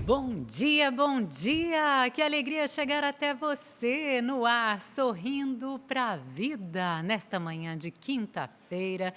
Bom dia, bom dia! Que alegria chegar até você no ar, sorrindo para a vida, nesta manhã de quinta-feira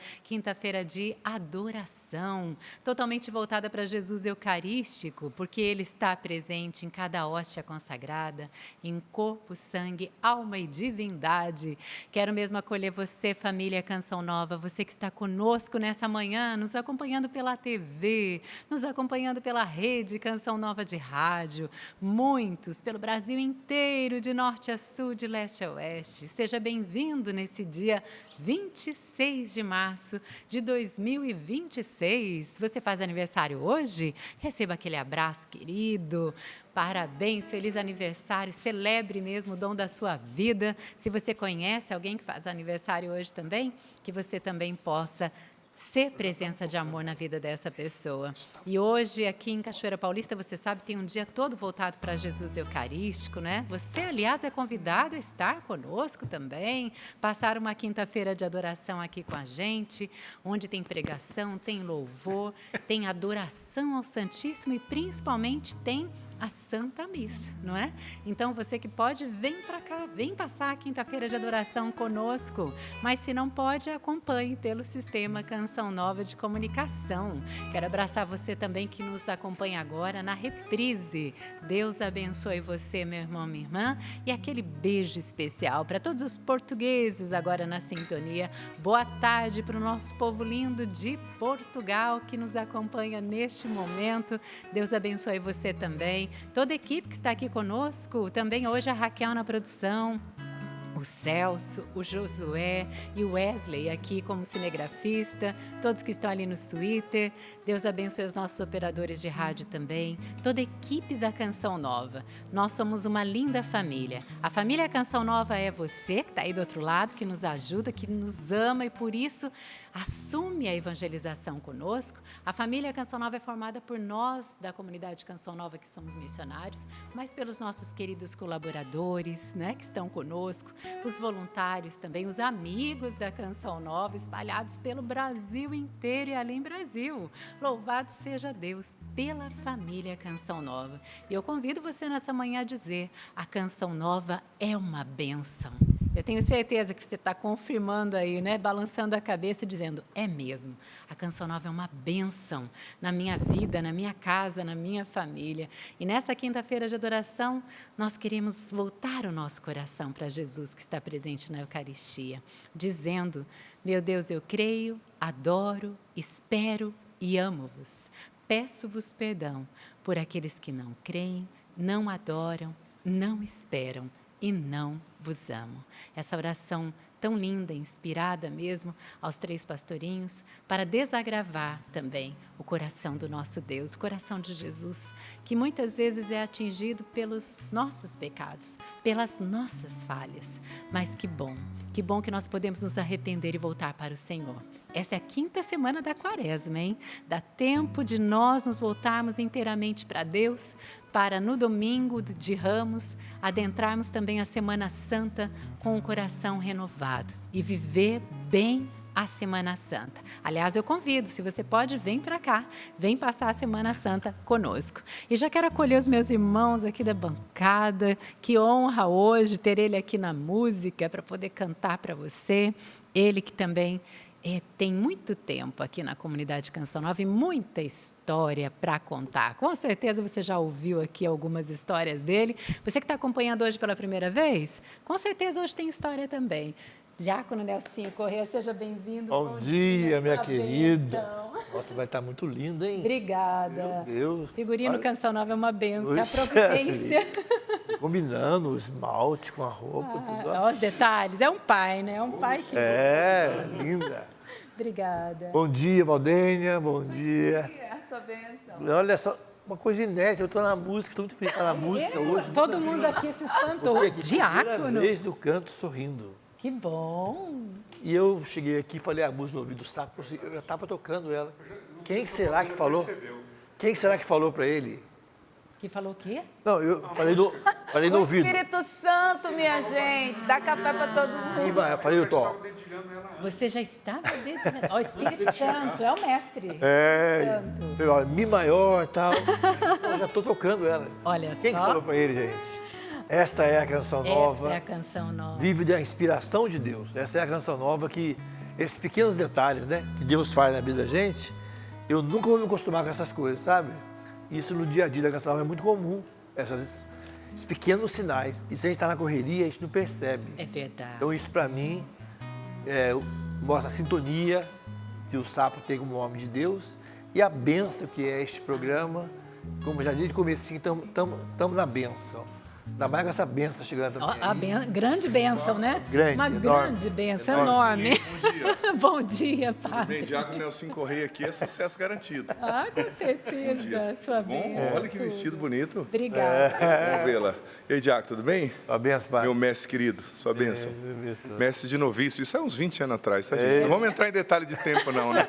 de adoração, totalmente voltada para Jesus Eucarístico, porque Ele está presente em cada hóstia consagrada, em corpo, sangue, alma e divindade. Quero mesmo acolher você, família Canção Nova, você que está conosco nessa manhã, nos acompanhando pela TV, nos acompanhando pela rede Canção Nova de rádio, muitos pelo Brasil inteiro, de norte a sul, de leste a oeste. Seja bem-vindo nesse dia 26 de março de 2026. Você faz aniversário hoje? Receba aquele abraço querido. Parabéns, feliz aniversário, celebre mesmo o dom da sua vida. Se você conhece alguém que faz aniversário hoje também, que você também possa ser presença de amor na vida dessa pessoa. E hoje, aqui em Cachoeira Paulista, você sabe, tem um dia todo voltado para Jesus Eucarístico, né? Você, aliás, é convidado a estar conosco também, passar uma quinta-feira de adoração aqui com a gente, onde tem pregação, tem louvor, tem adoração ao Santíssimo e, principalmente, tem a Santa Missa, não é? Então, você que pode, vem para cá, vem passar a quinta-feira de adoração conosco. Mas se não pode, acompanhe pelo sistema Canção Nova de Comunicação. Quero abraçar você também que nos acompanha agora na reprise. Deus abençoe você, meu irmão, minha irmã. E aquele beijo especial para todos os portugueses agora na sintonia. Boa tarde para o nosso povo lindo de Portugal que nos acompanha neste momento. Deus abençoe você também. Toda a equipe que está aqui conosco, também hoje a Raquel na produção, o Celso, o Josué e o Wesley aqui como cinegrafista, todos que estão ali no Twitter. Deus abençoe os nossos operadores de rádio também, toda a equipe da Canção Nova. Nós somos uma linda família. A família Canção Nova é você que está aí do outro lado, que nos ajuda, que nos ama e por isso assume a evangelização conosco. A família Canção Nova é formada por nós da comunidade Canção Nova que somos missionários, mas pelos nossos queridos colaboradores, né, que estão conosco, os voluntários também, os amigos da Canção Nova espalhados pelo Brasil inteiro e além Brasil. Louvado seja Deus pela família Canção Nova. E eu convido você nessa manhã a dizer: a Canção Nova é uma bênção. Eu tenho certeza que você está confirmando aí, né? Balançando a cabeça e dizendo, é mesmo, a Canção Nova é uma bênção na minha vida, na minha casa, na minha família. E nessa quinta-feira de adoração, nós queremos voltar o nosso coração para Jesus, que está presente na Eucaristia, dizendo, meu Deus, eu creio, adoro, espero e amo-vos. Peço-vos perdão por aqueles que não creem, não adoram, não esperam e não vos amo. Essa oração tão linda, inspirada mesmo aos três pastorinhos, para desagravar também o coração do nosso Deus, o coração de Jesus, que muitas vezes é atingido pelos nossos pecados, pelas nossas falhas. Mas que bom que nós podemos nos arrepender e voltar para o Senhor. Essa é a quinta semana da Quaresma, hein? Dá tempo de nós nos voltarmos inteiramente para Deus, para no domingo de Ramos adentrarmos também a Semana Santa com o coração renovado e viver bem a Semana Santa. Aliás, eu convido, se você pode, vem para cá, vem passar a Semana Santa conosco. E já quero acolher os meus irmãos aqui da bancada, que honra hoje ter ele aqui na música para poder cantar para você. Ele que também tem muito tempo aqui na comunidade Canção Nova e muita história para contar. Com certeza você já ouviu aqui algumas histórias dele. Você que está acompanhando hoje pela primeira vez, com certeza hoje tem história também. Diácono Nelsinho Corrêa, seja bem-vindo. Bom dia, minha querida. Benção. Nossa, vai estar muito lindo, hein? Obrigada. Meu Deus. Figurino Olha, Canção Nova é uma benção, a puxa providência. Combinando o esmalte com a roupa, tudo. Olha os detalhes, é um pai, né? É um pai que... É, linda. Obrigada. Bom dia, Valdênia, bom dia. É a sua bênção. Olha só, uma coisa inédita, eu estou na música, estou muito feliz de estar na música hoje. Todo mundo aqui se espantou. Porque aqui, primeira Diácono. vez do canto sorrindo. Que bom. E eu cheguei aqui e falei a música no ouvido do saco, eu já estava tocando ela. Quem será que falou? Quem será que falou para ele? Que falou o quê? Não, eu falei no O ouvido. Espírito Santo, minha gente, dá café para todo mundo. Eu falei, eu toco. dedilhando ela antes. Você já estava dedilhando. Ó, o Espírito Santo, é o mestre. Santo. Falei, ó, Mi maior e tal. Eu já estou tocando ela. Olha Quem só. falou para ele, gente? Esta é a canção nova. Essa é a canção nova. Vive da inspiração de Deus. Essa é a canção nova que, esses pequenos detalhes, né, que Deus faz na vida da gente, eu nunca vou me acostumar com essas coisas, sabe? Isso no dia a dia da canção nova é muito comum, esses pequenos sinais. E se a gente está na correria, a gente não percebe. É verdade. Então isso para mim mostra a sintonia que o Sapo tem como homem de Deus e a bênção que é este programa. Como já disse no comecinho, estamos na bênção. Ainda mais com essa benção chegando também. A grande bênção, né? Grande, Uma enorme. grande bênção, enorme. Bom dia. Bom dia, Tudo padre. bem, Diácono Nelson Correia aqui é sucesso garantido. Ah, com certeza, sua Bom, bênção. olha que vestido bonito. Obrigada. Vamos vê-la. E aí, Diácono, tudo bem? A benção, pai. Meu mestre querido, sua bênção. benção. Mestre de noviço, isso é uns 20 anos atrás, tá, gente? Não vamos entrar em detalhe de tempo, não, né?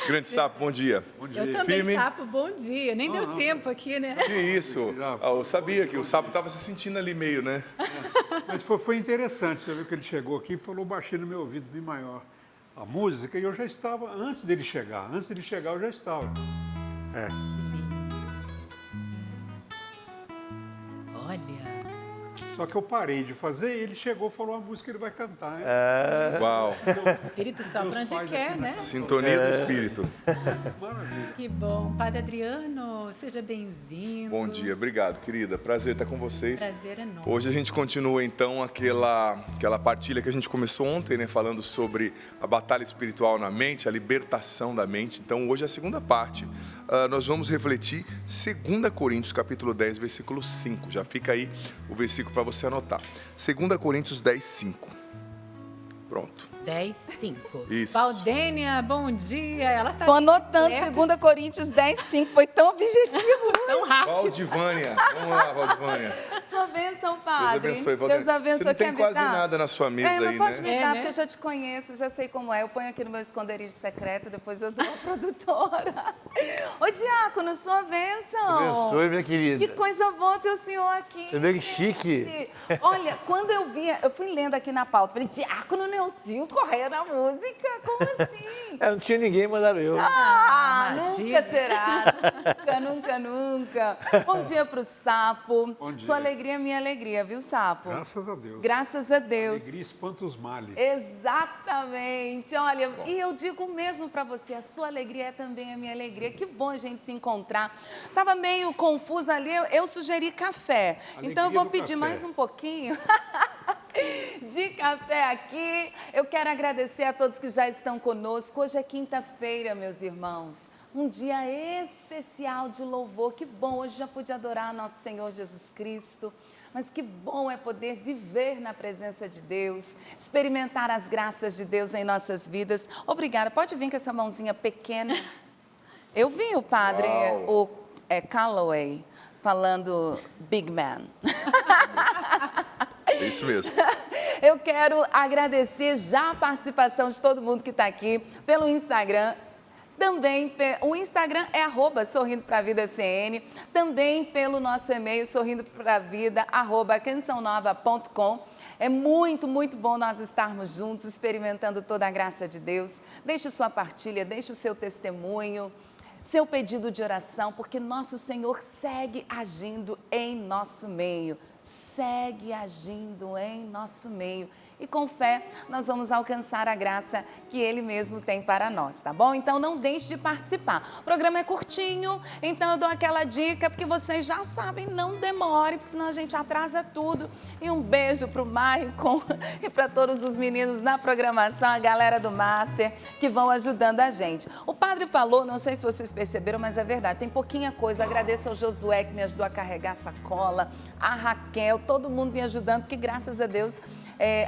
Grande Sapo, bom dia. Eu também, Firme. Sapo, bom dia. Nem deu tempo aqui, né? Que isso? Eu sabia que o Sapo estava se sentindo ali meio, né? Mas foi interessante, você viu que ele chegou aqui e falou baixinho no meu ouvido, bem maior, a música, e eu já estava, antes dele chegar eu já estava. Olha, Só que eu parei de fazer e ele chegou e falou a música que ele vai cantar. Hein? Uau. Espírito sopra onde pais quer, aqui, né? Sintonia do Espírito. Maravilha. Que bom. Padre Adriano, seja bem-vindo. Bom dia, obrigado, querida. Prazer estar com vocês. Prazer enorme. Hoje a gente continua então aquela partilha que a gente começou ontem, né, falando sobre a batalha espiritual na mente, a libertação da mente. Então hoje é a segunda parte. Nós vamos refletir 2 Coríntios capítulo 10, versículo 5. Já fica aí o versículo para você anotar. 2 Coríntios 10, 5. Pronto. 10, 5. Isso. Valdênia, bom dia. Ela tá Tô anotando certa. 2 Coríntios 10, 5. Foi tão objetivo. Tão rápido. Valdivânia, vamos lá, Valdivânia. Sua bênção, Deus padre. abençoe, Valdivânia. Deus abençoe. Você não tem Quer quase me dar? nada na sua mesa mas aí, pode né? me É, dar, né? porque eu já te conheço, já sei como é. Eu ponho aqui no meu esconderijo secreto, depois eu dou a produtora. Ô, Diácono, sua bênção. Abençoe, minha querida. Que coisa boa ter o senhor aqui. Você vê que chique. Gente, olha, quando eu via, eu fui lendo aqui na pauta, falei, Diácono Nelsinho Correia da música, como assim? Não tinha ninguém, mandaram eu. imagina. Nunca será. Nunca. Bom dia pro Sapo. Bom dia. Sua alegria é minha alegria, viu, Sapo? Graças a Deus. Graças a Deus. Alegria espanta os males. Exatamente. Olha, e eu digo mesmo para você, a sua alegria é também a minha alegria. Que bom a gente se encontrar. Tava meio confusa ali, eu sugeri café. Alegria Então eu vou do pedir café. mais um pouquinho de café aqui. Eu quero agradecer a todos que já estão conosco. Hoje é quinta-feira, meus irmãos. Um dia especial de louvor. Que bom, hoje já pude adorar nosso Senhor Jesus Cristo. Mas que bom é poder viver na presença de Deus, experimentar as graças de Deus em nossas vidas. Obrigada. Pode vir com essa mãozinha pequena. Eu vi o padre, Calloway, falando Big Man. É isso mesmo. Eu quero agradecer já a participação de todo mundo que está aqui pelo Instagram. Também, o Instagram é @sorrindopravida_cn, também pelo nosso e-mail sorrindopravida@cançãonova.com. É muito bom nós estarmos juntos, experimentando toda a graça de Deus. Deixe sua partilha, deixe o seu testemunho, seu pedido de oração, porque nosso Senhor segue agindo em nosso meio. Segue agindo em nosso meio. E com fé, nós vamos alcançar a graça que Ele mesmo tem para nós, tá bom? Então, não deixe de participar. O programa é curtinho, então eu dou aquela dica, porque vocês já sabem, não demore, porque senão a gente atrasa tudo. E um beijo para o Maicon e para todos os meninos na programação, a galera do Master, que vão ajudando a gente. O padre falou, não sei se vocês perceberam, mas é verdade, tem pouquinha coisa. Agradeço ao Josué, que me ajudou a carregar a sacola, a Raquel, todo mundo me ajudando, porque graças a Deus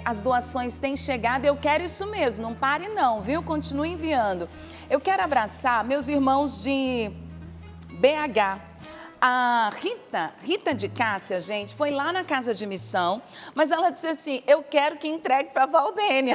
as doações têm chegado. Eu quero isso mesmo, não pare não, viu? Continue enviando. Eu quero abraçar meus irmãos de BH. A Rita de Cássia, gente, foi lá na casa de missão, mas ela disse assim, eu quero que entregue para a Valdênia.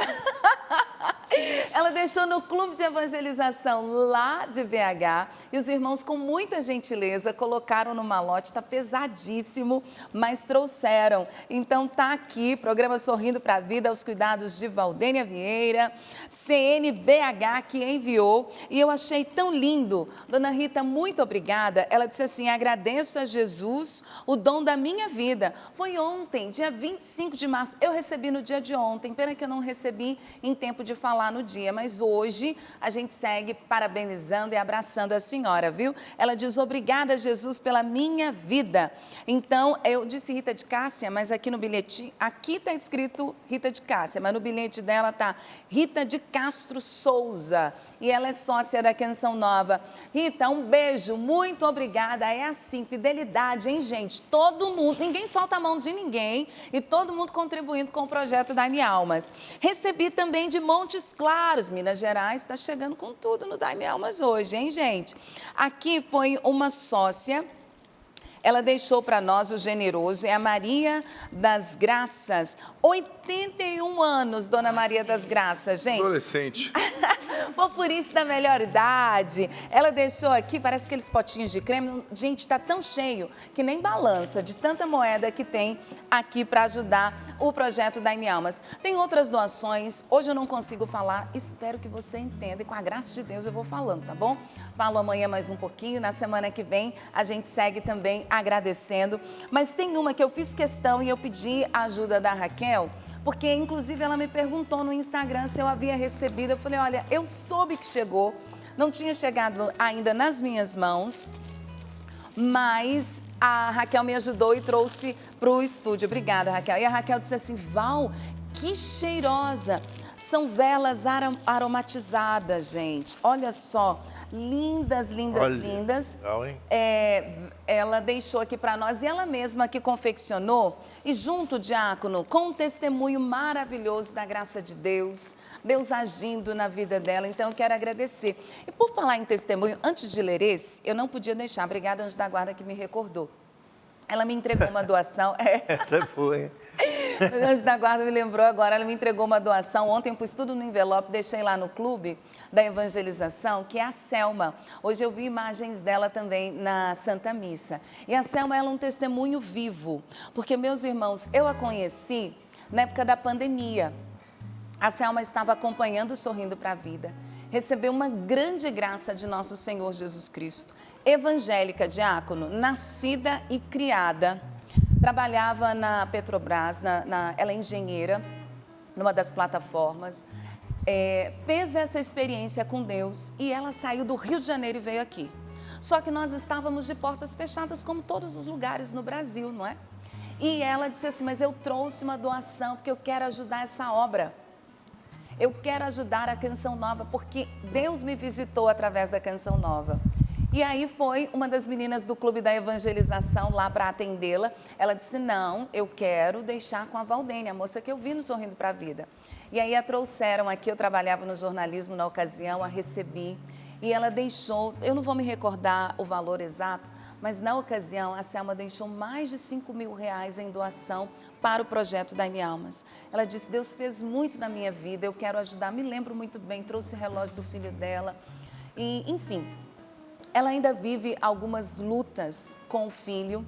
Ela deixou no clube de evangelização lá de BH e os irmãos, com muita gentileza, colocaram no malote. Está pesadíssimo, mas trouxeram. Então tá aqui, programa Sorrindo para a Vida, aos cuidados de Valdênia Vieira, CNBH, que enviou. E eu achei tão lindo. Dona Rita, muito obrigada. Ela disse assim: agradeço a Jesus o dom da minha vida. Foi ontem, dia 25 de março. Eu recebi no dia de ontem. Pena que eu não recebi em tempo de falar no dia, mas hoje a gente segue parabenizando e abraçando a senhora, viu? Ela diz: obrigada, Jesus, pela minha vida. Então, eu disse Rita de Cássia, mas aqui no bilhete, aqui está escrito Rita de Cássia, mas no bilhete dela está Rita de Castro Souza. E ela é sócia da Canção Nova. Rita, um beijo, muito obrigada. É assim, fidelidade, hein, gente? Todo mundo, ninguém solta a mão de ninguém e todo mundo contribuindo com o projeto Dai-me Almas. Recebi também de Montes Claros, Minas Gerais, está chegando com tudo no Dai-me Almas hoje, hein, gente? Aqui foi uma sócia. Ela deixou para nós o generoso, é a Maria das Graças, 81 anos, Dona Maria das Graças, gente. Adolescente. Por isso da melhor idade. Ela deixou aqui, parece aqueles potinhos de creme. Gente, está tão cheio que nem balança de tanta moeda que tem aqui para ajudar o projeto Dai-me Almas. Tem outras doações, hoje eu não consigo falar, espero que você entenda e com a graça de Deus eu vou falando, tá bom? Falo amanhã mais um pouquinho, na semana que vem a gente segue também agradecendo. Mas tem uma que eu fiz questão e eu pedi a ajuda da Raquel, porque inclusive ela me perguntou no Instagram se eu havia recebido. Eu falei: olha, eu soube que chegou, não tinha chegado ainda nas minhas mãos, mas a Raquel me ajudou e trouxe para o estúdio. Obrigada, Raquel. E a Raquel disse assim: Val, que cheirosa! São velas aromatizadas, gente. Olha só, lindas, lindas, Olha, lindas. legal, hein? Ela deixou aqui para nós e ela mesma que confeccionou. E junto, diácono, com um testemunho maravilhoso da graça de Deus, Deus agindo na vida dela. Então, eu quero agradecer. E por falar em testemunho, antes de ler esse, eu não podia deixar. Obrigada, anjo da guarda, que me recordou. Ela me entregou uma doação. Essa foi. O anjo da guarda me lembrou agora, ela me entregou uma doação. Ontem eu pus tudo no envelope, deixei lá no clube da evangelização, que é a Selma. Hoje eu vi imagens dela também na Santa Missa. E a Selma, ela é um testemunho vivo, porque, meus irmãos, eu a conheci na época da pandemia. A Selma estava acompanhando o Sorrindo para a Vida. Recebeu uma grande graça de nosso Senhor Jesus Cristo. Evangélica, diácono, nascida e criada. Trabalhava na Petrobras, ela é engenheira, numa das plataformas. Fez essa experiência com Deus e ela saiu do Rio de Janeiro e veio aqui. Só que nós estávamos de portas fechadas, como todos os lugares no Brasil, não é? E ela disse assim: mas eu trouxe uma doação porque eu quero ajudar essa obra. Eu quero ajudar a Canção Nova, porque Deus me visitou através da Canção Nova. E aí foi uma das meninas do Clube da Evangelização lá para atendê-la. Ela disse: não, eu quero deixar com a Valdênia, a moça que eu vi no Sorrindo para a Vida. E aí a trouxeram aqui, eu trabalhava no jornalismo na ocasião, a recebi. E ela deixou, eu não vou me recordar o valor exato, mas na ocasião a Selma deixou mais de R$5.000 em doação para o projeto Dai-me Almas. Ela disse: Deus fez muito na minha vida, eu quero ajudar. Me lembro muito bem, trouxe o relógio do filho dela. E, enfim, ela ainda vive algumas lutas com o filho.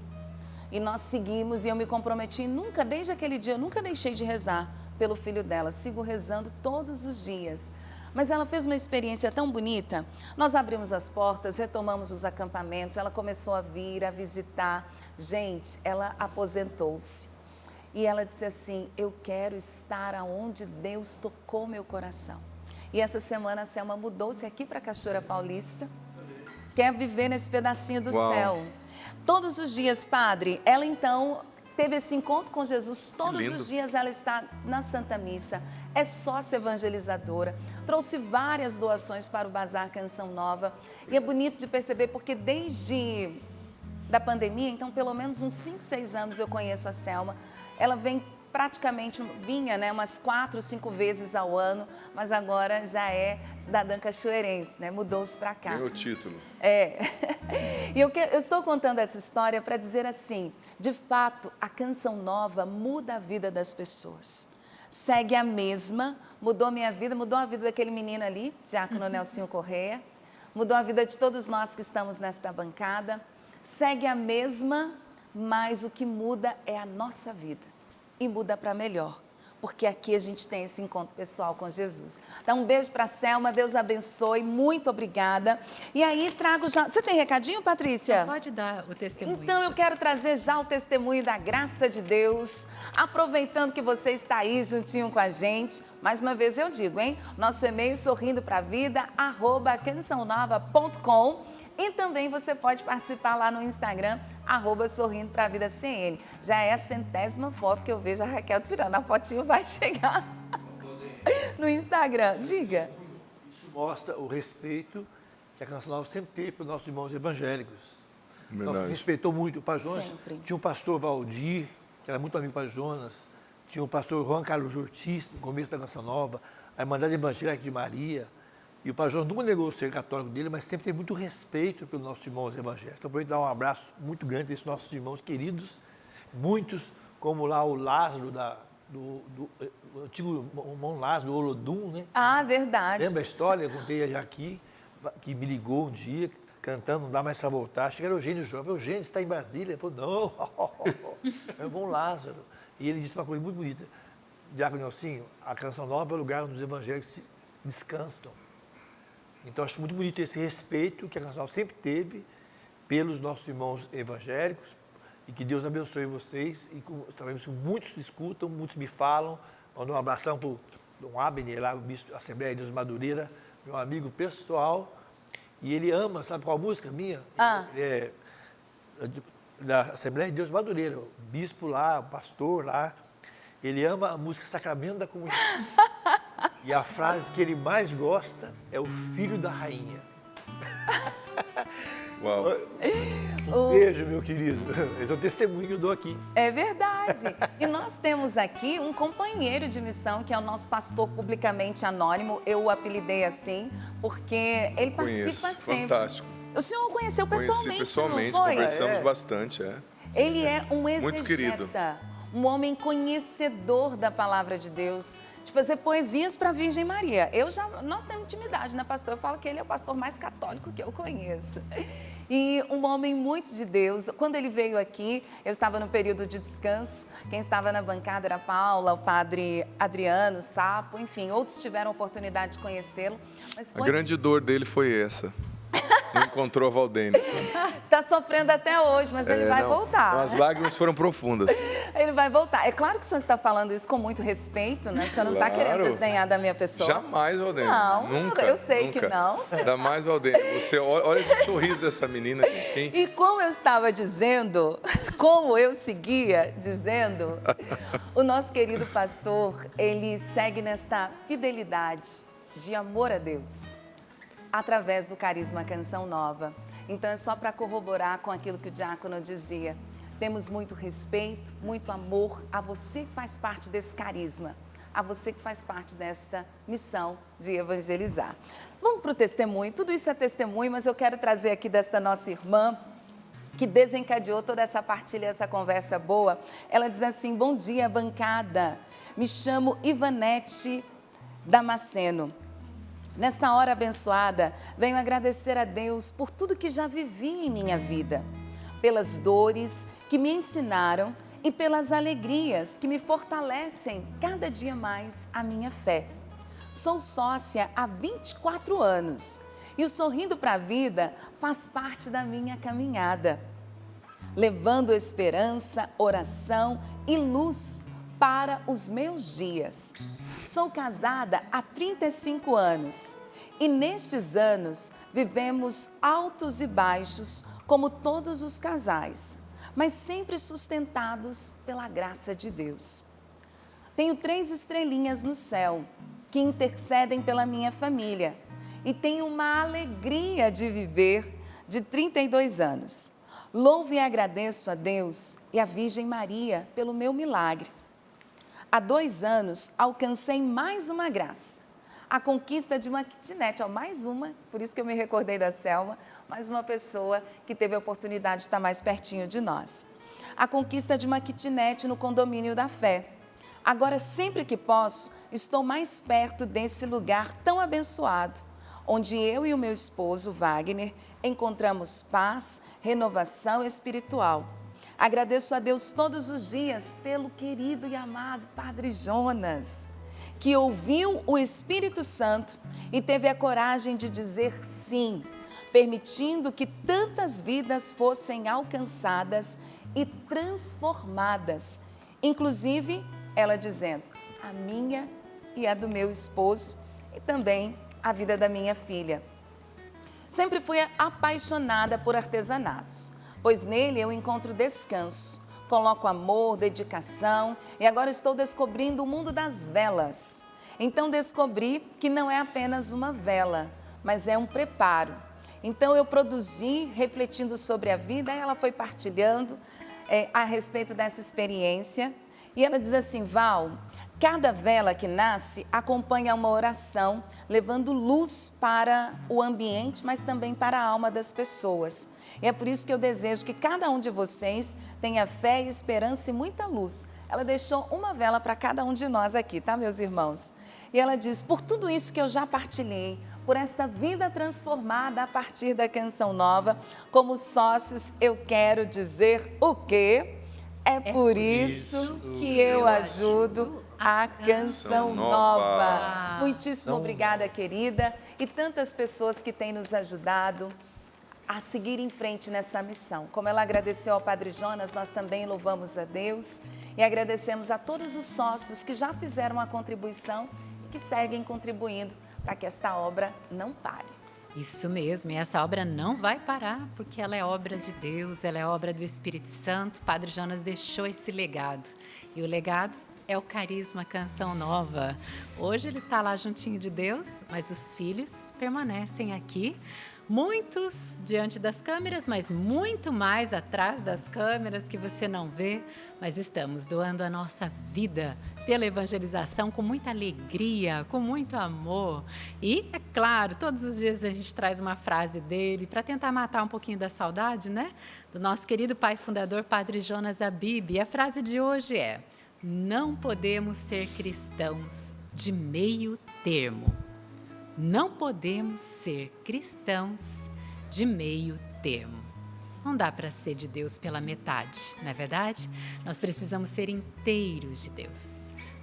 E nós seguimos e eu me comprometi nunca, desde aquele dia, eu nunca deixei de rezar pelo filho dela. Sigo rezando todos os dias. Mas ela fez uma experiência tão bonita. Nós abrimos as portas, retomamos os acampamentos, ela começou a vir, a visitar. Gente, ela aposentou-se. E ela disse assim: eu quero estar aonde Deus tocou meu coração. E essa semana a Selma mudou-se aqui para Cachoeira Paulista. Quer viver nesse pedacinho do céu. Todos os dias, padre, ela então teve esse encontro com Jesus. Todos os dias ela está na Santa Missa. É sócia evangelizadora. Trouxe várias doações para o Bazar Canção Nova. E é bonito de perceber, porque desde da pandemia, então pelo menos uns 5, 6 anos eu conheço a Selma. Ela vem praticamente, vinha umas 4, 5 vezes ao ano, mas agora já é cidadã cachoeirense, né? Mudou-se para cá. Tem o título. E eu estou contando essa história para dizer assim: de fato, a Canção Nova muda a vida das pessoas. Segue a mesma, mudou minha vida, mudou a vida daquele menino ali, Diácono Nelsinho Correia, mudou a vida de todos nós que estamos nesta bancada. Segue a mesma, mas o que muda é a nossa vida. E muda para melhor, porque aqui a gente tem esse encontro pessoal com Jesus. Então, um beijo para a Selma, Deus abençoe, muito obrigada. E aí trago já... Você tem recadinho, Patrícia? Pode dar o testemunho. Então, eu quero trazer já o testemunho da graça de Deus, aproveitando que você está aí juntinho com a gente. Mais uma vez eu digo, hein? Nosso e-mail sorrindopravida@cançãonova.com. E também você pode participar lá no Instagram, @sorrindopravida_cn. Já é a 100ª foto que eu vejo a Raquel tirando. A fotinho vai chegar no Instagram. Diga. Isso mostra o respeito que a Canção Nova sempre teve para os nossos irmãos evangélicos. Nós respeitou muito. O Pastor Jonas, tinha um pastor Valdir, que era muito amigo do Pastor Jonas, tinha o pastor Juan Carlos Ortiz, no começo da Canção Nova, a Irmandade Evangélica de Maria. E o Pastor Jonas nunca negou o ser católico dele, mas sempre teve muito respeito pelos nossos irmãos evangélicos. Então, aproveito dar um abraço muito grande para esses nossos irmãos queridos, muitos, como lá o Lázaro, do antigo irmão Lázaro, do Olodum, né? Ah, verdade. Lembra a história? Eu contei já aqui, que me ligou um dia, cantando, não dá mais para voltar. Chega, era o Eugênio jovem. Eugênio, você está em Brasília? Ele falou, não, é o irmão Lázaro. E ele disse uma coisa muito bonita. Diácono Nelsinho, a Canção Nova é o lugar onde os evangélicos descansam. Então, acho muito bonito esse respeito que a Canção Nova sempre teve pelos nossos irmãos evangélicos e que Deus abençoe vocês. E sabemos que muitos escutam, muitos me falam. Mando um abração para o Dom Abner, lá, o bispo da Assembleia de Deus Madureira, meu amigo pessoal. E ele ama, sabe qual música minha? Ele é da Assembleia de Deus Madureira, o bispo lá, o pastor lá. Ele ama a música Sacramento da Comunhão. E a frase que ele mais gosta é o filho da rainha. Uau. Um beijo, meu querido. Esse é o testemunho que eu dou aqui. É verdade. E nós temos aqui um companheiro de missão, que é o nosso pastor publicamente anônimo. Eu o apelidei assim, porque ele participa sempre. Fantástico. O senhor o conheceu pessoalmente, Conheci pessoalmente, não foi? conversamos bastante, Ele é um Muito querido. exegeta, um homem conhecedor da palavra de Deus, de fazer poesias para a Virgem Maria. Nós temos intimidade, né, pastor? Eu falo que ele é o pastor mais católico que eu conheço. E um homem muito de Deus. Quando ele veio aqui, eu estava no período de descanso. Quem estava na bancada era a Paula, o padre Adriano, Sapo, enfim, outros tiveram a oportunidade de conhecê-lo. A grande dor dele foi essa. Não encontrou a Valdênia. Está sofrendo até hoje, mas ele vai voltar. As lágrimas foram profundas. Ele vai voltar. É claro que o senhor está falando isso com muito respeito, né? O senhor não está querendo desdenhar da minha pessoa. Jamais, Valdênia. Não, nunca. Eu sei nunca. que não. Jamais, Valdênia. Você olha esse sorriso dessa menina, gente. E como eu estava dizendo, como eu seguia dizendo, o nosso querido pastor, ele segue nesta fidelidade de amor a Deus, através do carisma Canção Nova. Então, é só para corroborar com aquilo que o diácono dizia. Temos muito respeito, muito amor a você que faz parte desse carisma, a você que faz parte desta missão de evangelizar. Vamos para o testemunho. Tudo isso é testemunho, mas eu quero trazer aqui desta nossa irmã, que desencadeou toda essa partilha, essa conversa boa. Ela diz assim, bom dia, bancada. Me chamo Ivanete Damasceno. Nesta hora abençoada, venho agradecer a Deus por tudo que já vivi em minha vida, pelas dores que me ensinaram e pelas alegrias que me fortalecem cada dia mais a minha fé. Sou sócia há 24 anos e o Sorrindo para a Vida faz parte da minha caminhada, levando esperança, oração e luz para os meus dias. Sou casada há 35 anos e nestes anos vivemos altos e baixos como todos os casais, mas sempre sustentados pela graça de Deus. Tenho 3 estrelinhas no céu que intercedem pela minha família e tenho uma alegria de viver de 32 anos. Louvo e agradeço a Deus e a Virgem Maria pelo meu milagre. Há 2 anos, alcancei mais uma graça, a conquista de uma kitnet, mais uma, por isso que eu me recordei da Selma, mais uma pessoa que teve a oportunidade de estar mais pertinho de nós. A conquista de uma kitnet no condomínio da fé. Agora, sempre que posso, estou mais perto desse lugar tão abençoado, onde eu e o meu esposo, Wagner, encontramos paz, renovação espiritual. Agradeço a Deus todos os dias pelo querido e amado Padre Jonas, que ouviu o Espírito Santo e teve a coragem de dizer sim, permitindo que tantas vidas fossem alcançadas e transformadas. Inclusive, ela dizendo, a minha e a do meu esposo e também a vida da minha filha. Sempre fui apaixonada por artesanatos, pois nele eu encontro descanso, coloco amor, dedicação e agora estou descobrindo o mundo das velas. Então descobri que não é apenas uma vela, mas é um preparo. Então eu produzi, refletindo sobre a vida, ela foi partilhando a respeito dessa experiência e ela diz assim, Val, cada vela que nasce acompanha uma oração, levando luz para o ambiente, mas também para a alma das pessoas. E é por isso que eu desejo que cada um de vocês tenha fé, esperança e muita luz. Ela deixou uma vela para cada um de nós aqui, tá, meus irmãos? E ela diz, por tudo isso que eu já partilhei, por esta vida transformada a partir da Canção Nova, como sócios, eu quero dizer o quê? É por isso que eu ajudo a Canção Nova. Muitíssimo obrigada, querida, e tantas pessoas que têm nos ajudado a seguir em frente nessa missão. Como ela agradeceu ao Padre Jonas, nós também louvamos a Deus e agradecemos a todos os sócios que já fizeram a contribuição e que seguem contribuindo para que esta obra não pare. Isso mesmo, e essa obra não vai parar, porque ela é obra de Deus, ela é obra do Espírito Santo. Padre Jonas deixou esse legado, e o legado é o Carisma Canção Nova. Hoje ele está lá juntinho de Deus, mas os filhos permanecem aqui, muitos diante das câmeras, mas muito mais atrás das câmeras que você não vê, mas estamos doando a nossa vida pela evangelização com muita alegria, com muito amor. E, é claro, todos os dias a gente traz uma frase dele para tentar matar um pouquinho da saudade, né? Do nosso querido pai fundador, Padre Jonas Abib. E a frase de hoje é, não podemos ser cristãos de meio termo. Não podemos ser cristãos de meio termo. Não dá para ser de Deus pela metade, não é verdade? Nós precisamos ser inteiros de Deus,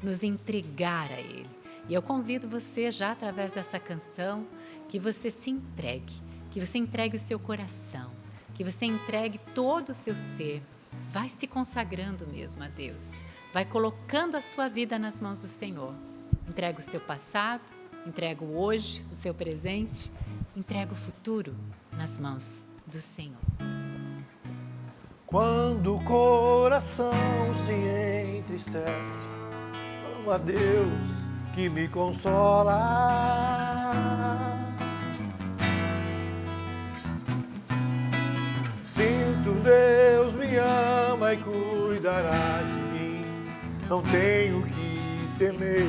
nos entregar a Ele. E eu convido você já através dessa canção que você se entregue, que você entregue o seu coração, que você entregue todo o seu ser. Vai se consagrando mesmo a Deus, vai colocando a sua vida nas mãos do Senhor. Entrega o seu passado, entrega o hoje, o seu presente, entrega o futuro nas mãos do Senhor. Quando o coração se entristece, amo a Deus que me consola. Sinto Deus me ama e cuidará de mim, não tenho que temer.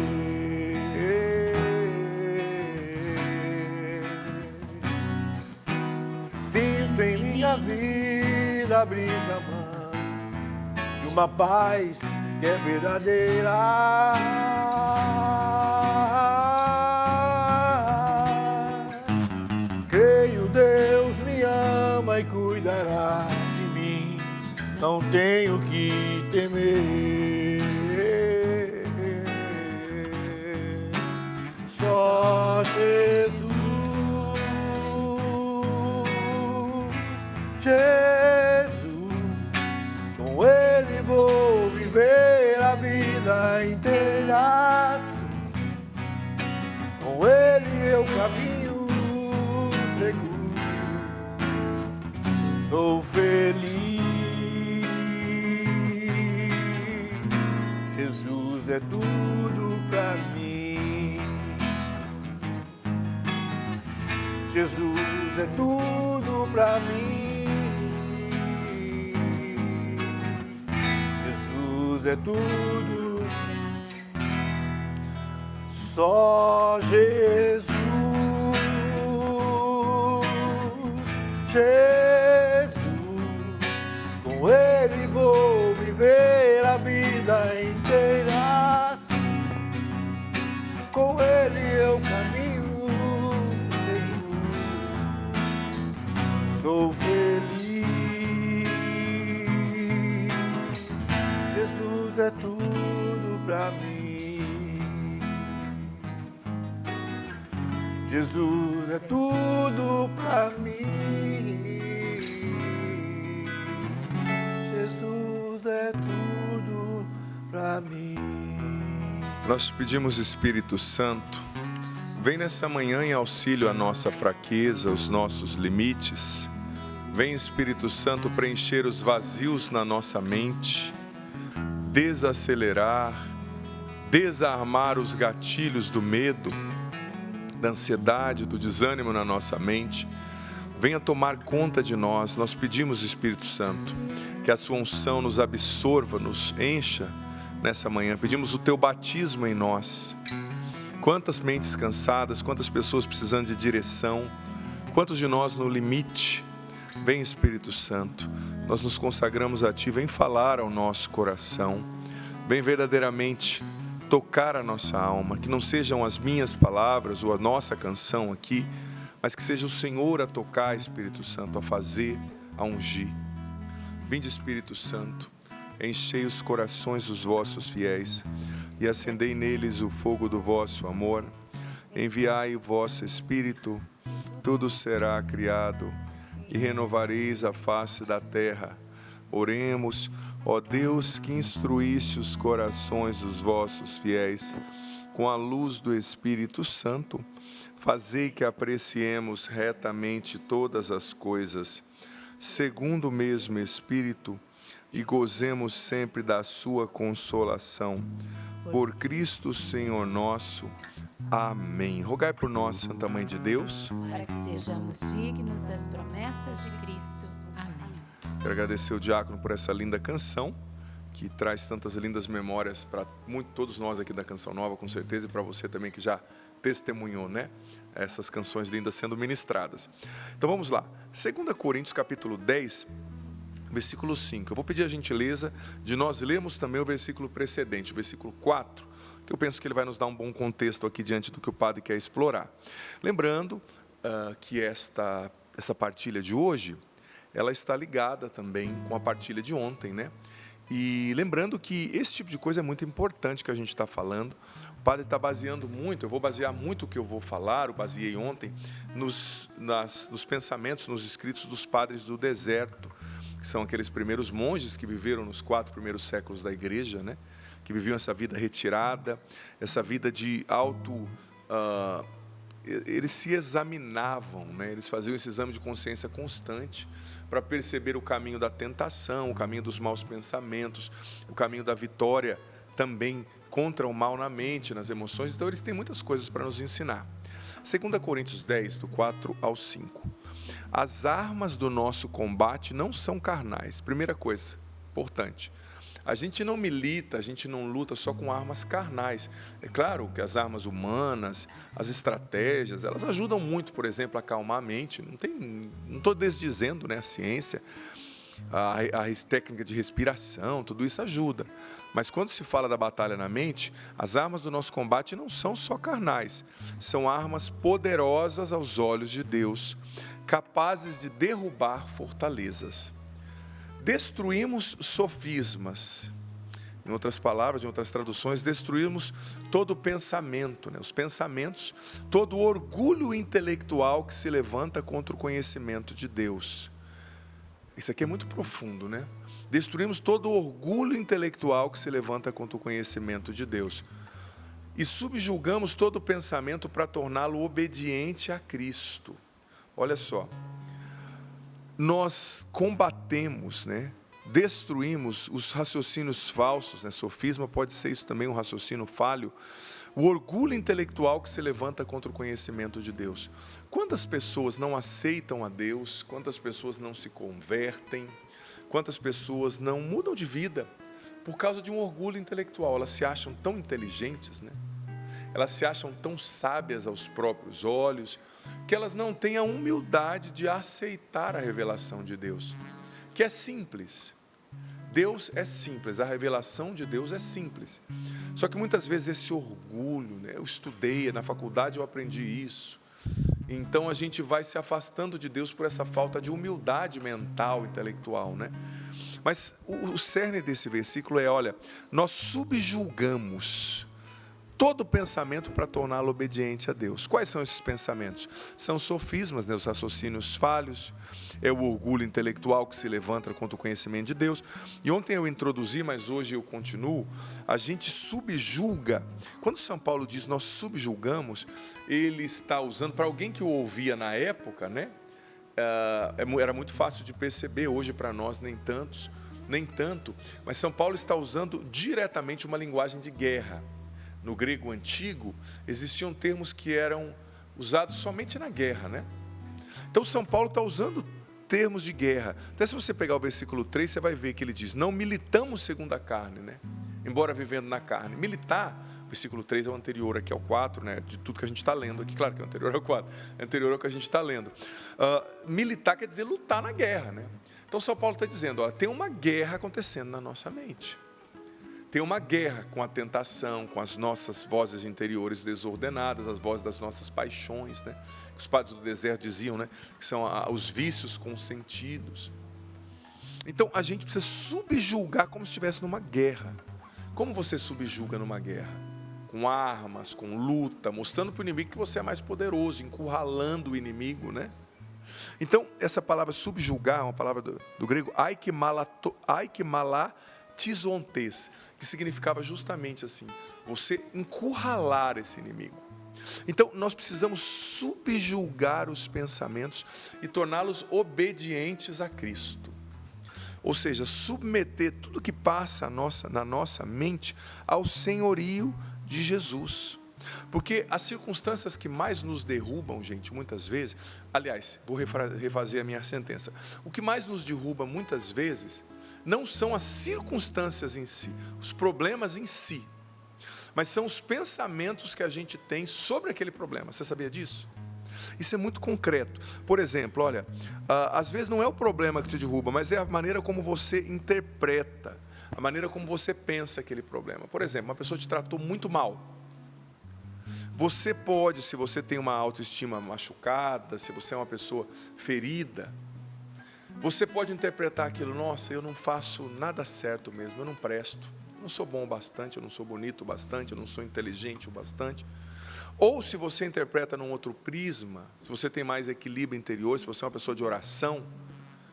Sinto em minha vida brisa mansa de uma paz que é verdadeira. Creio Deus me ama e cuidará de mim, não tenho que temer. Só Jesus, Jesus, com Ele vou viver a vida inteira. Com Ele eu caminho seguro, sou feliz. Jesus é tudo pra mim. Jesus é tudo pra mim. Jesus é tudo. Só Jesus, Jesus, com Ele vou viver a vida inteira. sou feliz. Jesus é tudo pra mim. Jesus é tudo pra mim. Jesus é tudo pra mim. Nós pedimos, Espírito Santo, vem nessa manhã em auxílio à nossa fraqueza, aos nossos limites. Vem, Espírito Santo, preencher os vazios na nossa mente, desacelerar, desarmar os gatilhos do medo, da ansiedade, do desânimo na nossa mente. Venha tomar conta de nós. Nós pedimos, Espírito Santo, que a sua unção nos absorva, nos encha nessa manhã. Pedimos o teu batismo em nós. Quantas mentes cansadas, quantas pessoas precisando de direção, quantos de nós no limite. Vem, Espírito Santo, nós nos consagramos a Ti. Vem falar ao nosso coração. Vem verdadeiramente tocar a nossa alma. Que não sejam as minhas palavras ou a nossa canção aqui, mas que seja o Senhor a tocar, Espírito Santo, a fazer, a ungir. Vinde, Espírito Santo, enchei os corações dos vossos fiéis e acendei neles o fogo do vosso amor. Enviai o vosso Espírito, tudo será criado e renovareis a face da terra. Oremos, ó Deus, que instruísse os corações dos vossos fiéis com a luz do Espírito Santo. Fazei que apreciemos retamente todas as coisas, segundo o mesmo Espírito, e gozemos sempre da sua consolação. Por Cristo Senhor nosso. Amém. Rogai por nós, Santa Mãe de Deus, Para que sejamos dignos das promessas de Cristo. Amém. Quero agradecer o diácono por essa linda canção, que traz tantas lindas memórias para todos nós aqui da Canção Nova, com certeza, e para você também que já testemunhou, né? Essas canções lindas sendo ministradas. Então vamos lá. 2 Coríntios capítulo 10, versículo 5. Eu vou pedir a gentileza de nós lermos também o versículo precedente, o versículo 4, que eu penso que ele vai nos dar um bom contexto aqui diante do que o padre quer explorar. Lembrando que essa partilha de hoje, ela está ligada também com a partilha de ontem, né? E lembrando que esse tipo de coisa é muito importante que a gente está falando. O padre está baseando muito, eu vou basear muito o que eu vou falar, eu baseei ontem, nos pensamentos, nos escritos dos padres do deserto, que são aqueles primeiros monges que viveram nos 4 primeiros séculos da igreja, né? Que viviam essa vida retirada, essa vida de eles se examinavam, né? Eles faziam esse exame de consciência constante para perceber o caminho da tentação, o caminho dos maus pensamentos, o caminho da vitória também contra o mal na mente, nas emoções. Então eles têm muitas coisas para nos ensinar. 2 Coríntios 10, do 4 ao 5. As armas do nosso combate não são carnais. Primeira coisa importante. A gente não milita, a gente não luta só com armas carnais. É claro que as armas humanas, as estratégias, elas ajudam muito, por exemplo, a acalmar a mente. Não estou desdizendo, né, a ciência, a técnica de respiração, tudo isso ajuda. Mas quando se fala da batalha na mente, as armas do nosso combate não são só carnais. São armas poderosas aos olhos de Deus, capazes de derrubar fortalezas. Destruímos sofismas. Em outras palavras, em outras traduções, destruímos todo o pensamento, né? Os pensamentos, todo o orgulho intelectual que se levanta contra o conhecimento de Deus. Isso aqui é muito profundo, né? Destruímos todo o orgulho intelectual que se levanta contra o conhecimento de Deus. E subjugamos todo o pensamento para torná-lo obediente a Cristo. Olha só. Nós combatemos, né? Destruímos os raciocínios falsos, né? Sofisma pode ser isso também, um raciocínio falho. O orgulho intelectual que se levanta contra o conhecimento de Deus. Quantas pessoas não aceitam a Deus? Quantas pessoas não se convertem? Quantas pessoas não mudam de vida por causa de um orgulho intelectual? Elas se acham tão inteligentes, né? Elas se acham tão sábias aos próprios olhos, que elas não têm a humildade de aceitar a revelação de Deus, que é simples. Deus é simples, a revelação de Deus é simples. Só que muitas vezes esse orgulho, né? Eu estudei, na faculdade eu aprendi isso. Então a gente vai se afastando de Deus por essa falta de humildade mental, intelectual, né? Mas o cerne desse versículo é, olha, nós subjulgamos todo pensamento para torná-lo obediente a Deus. Quais são esses pensamentos? São sofismas, né, os raciocínios falhos, é o orgulho intelectual que se levanta contra o conhecimento de Deus. E ontem eu introduzi, mas hoje eu continuo, a gente subjulga. Quando São Paulo diz nós subjulgamos, ele está usando, para alguém que o ouvia na época, né, era muito fácil de perceber, hoje para nós nem tanto, mas São Paulo está usando diretamente uma linguagem de guerra. No grego antigo, existiam termos que eram usados somente na guerra, né? Então, São Paulo está usando termos de guerra. Até se você pegar o versículo 3, você vai ver que ele diz, não militamos segundo a carne, né? Embora vivendo na carne. Militar, o versículo 3 é o anterior aqui ao 4, né? De tudo que a gente está lendo aqui. Claro que é o anterior ao 4, é anterior ao que a gente está lendo. Militar quer dizer lutar na guerra, né? Então, São Paulo está dizendo, ó, tem uma guerra acontecendo na nossa mente. Tem uma guerra com a tentação, com as nossas vozes interiores desordenadas, as vozes das nossas paixões, né? Os padres do deserto diziam, né? Que são os vícios consentidos. Então, a gente precisa subjulgar como se estivesse numa guerra. Como você subjuga numa guerra? Com armas, com luta, mostrando para o inimigo que você é mais poderoso, encurralando o inimigo, né? Então, essa palavra subjugar é uma palavra do grego, aikimalatisontes, que significava justamente assim, você encurralar esse inimigo. Então, nós precisamos subjugar os pensamentos e torná-los obedientes a Cristo. Ou seja, submeter tudo que passa na nossa mente ao senhorio de Jesus. Porque as circunstâncias que mais nos derrubam, gente, muitas vezes, aliás, vou refazer a minha sentença. O que mais nos derruba muitas vezes não são as circunstâncias em si, os problemas em si, mas são os pensamentos que a gente tem sobre aquele problema. Você sabia disso? Isso é muito concreto. Por exemplo, olha, às vezes não é o problema que te derruba, mas é a maneira como você interpreta, a maneira como você pensa aquele problema. Por exemplo, uma pessoa te tratou muito mal. Você pode, se você tem uma autoestima machucada, se você é uma pessoa ferida, você pode interpretar aquilo, nossa, eu não faço nada certo mesmo, eu não presto, eu não sou bom o bastante, eu não sou bonito o bastante, eu não sou inteligente o bastante. Ou se você interpreta num outro prisma, se você tem mais equilíbrio interior, se você é uma pessoa de oração,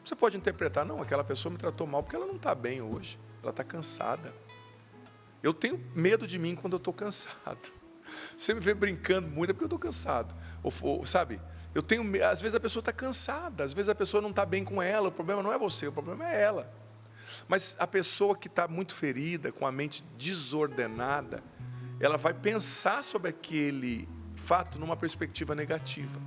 você pode interpretar, não, aquela pessoa me tratou mal porque ela não está bem hoje, ela está cansada. Eu tenho medo de mim quando eu estou cansado. Você me vê brincando muito é porque eu estou cansado. Sabe? Às vezes a pessoa está cansada, às vezes a pessoa não está bem com ela, o problema não é você, o problema é ela. Mas a pessoa que está muito ferida, com a mente desordenada, ela vai pensar sobre aquele fato numa perspectiva negativa.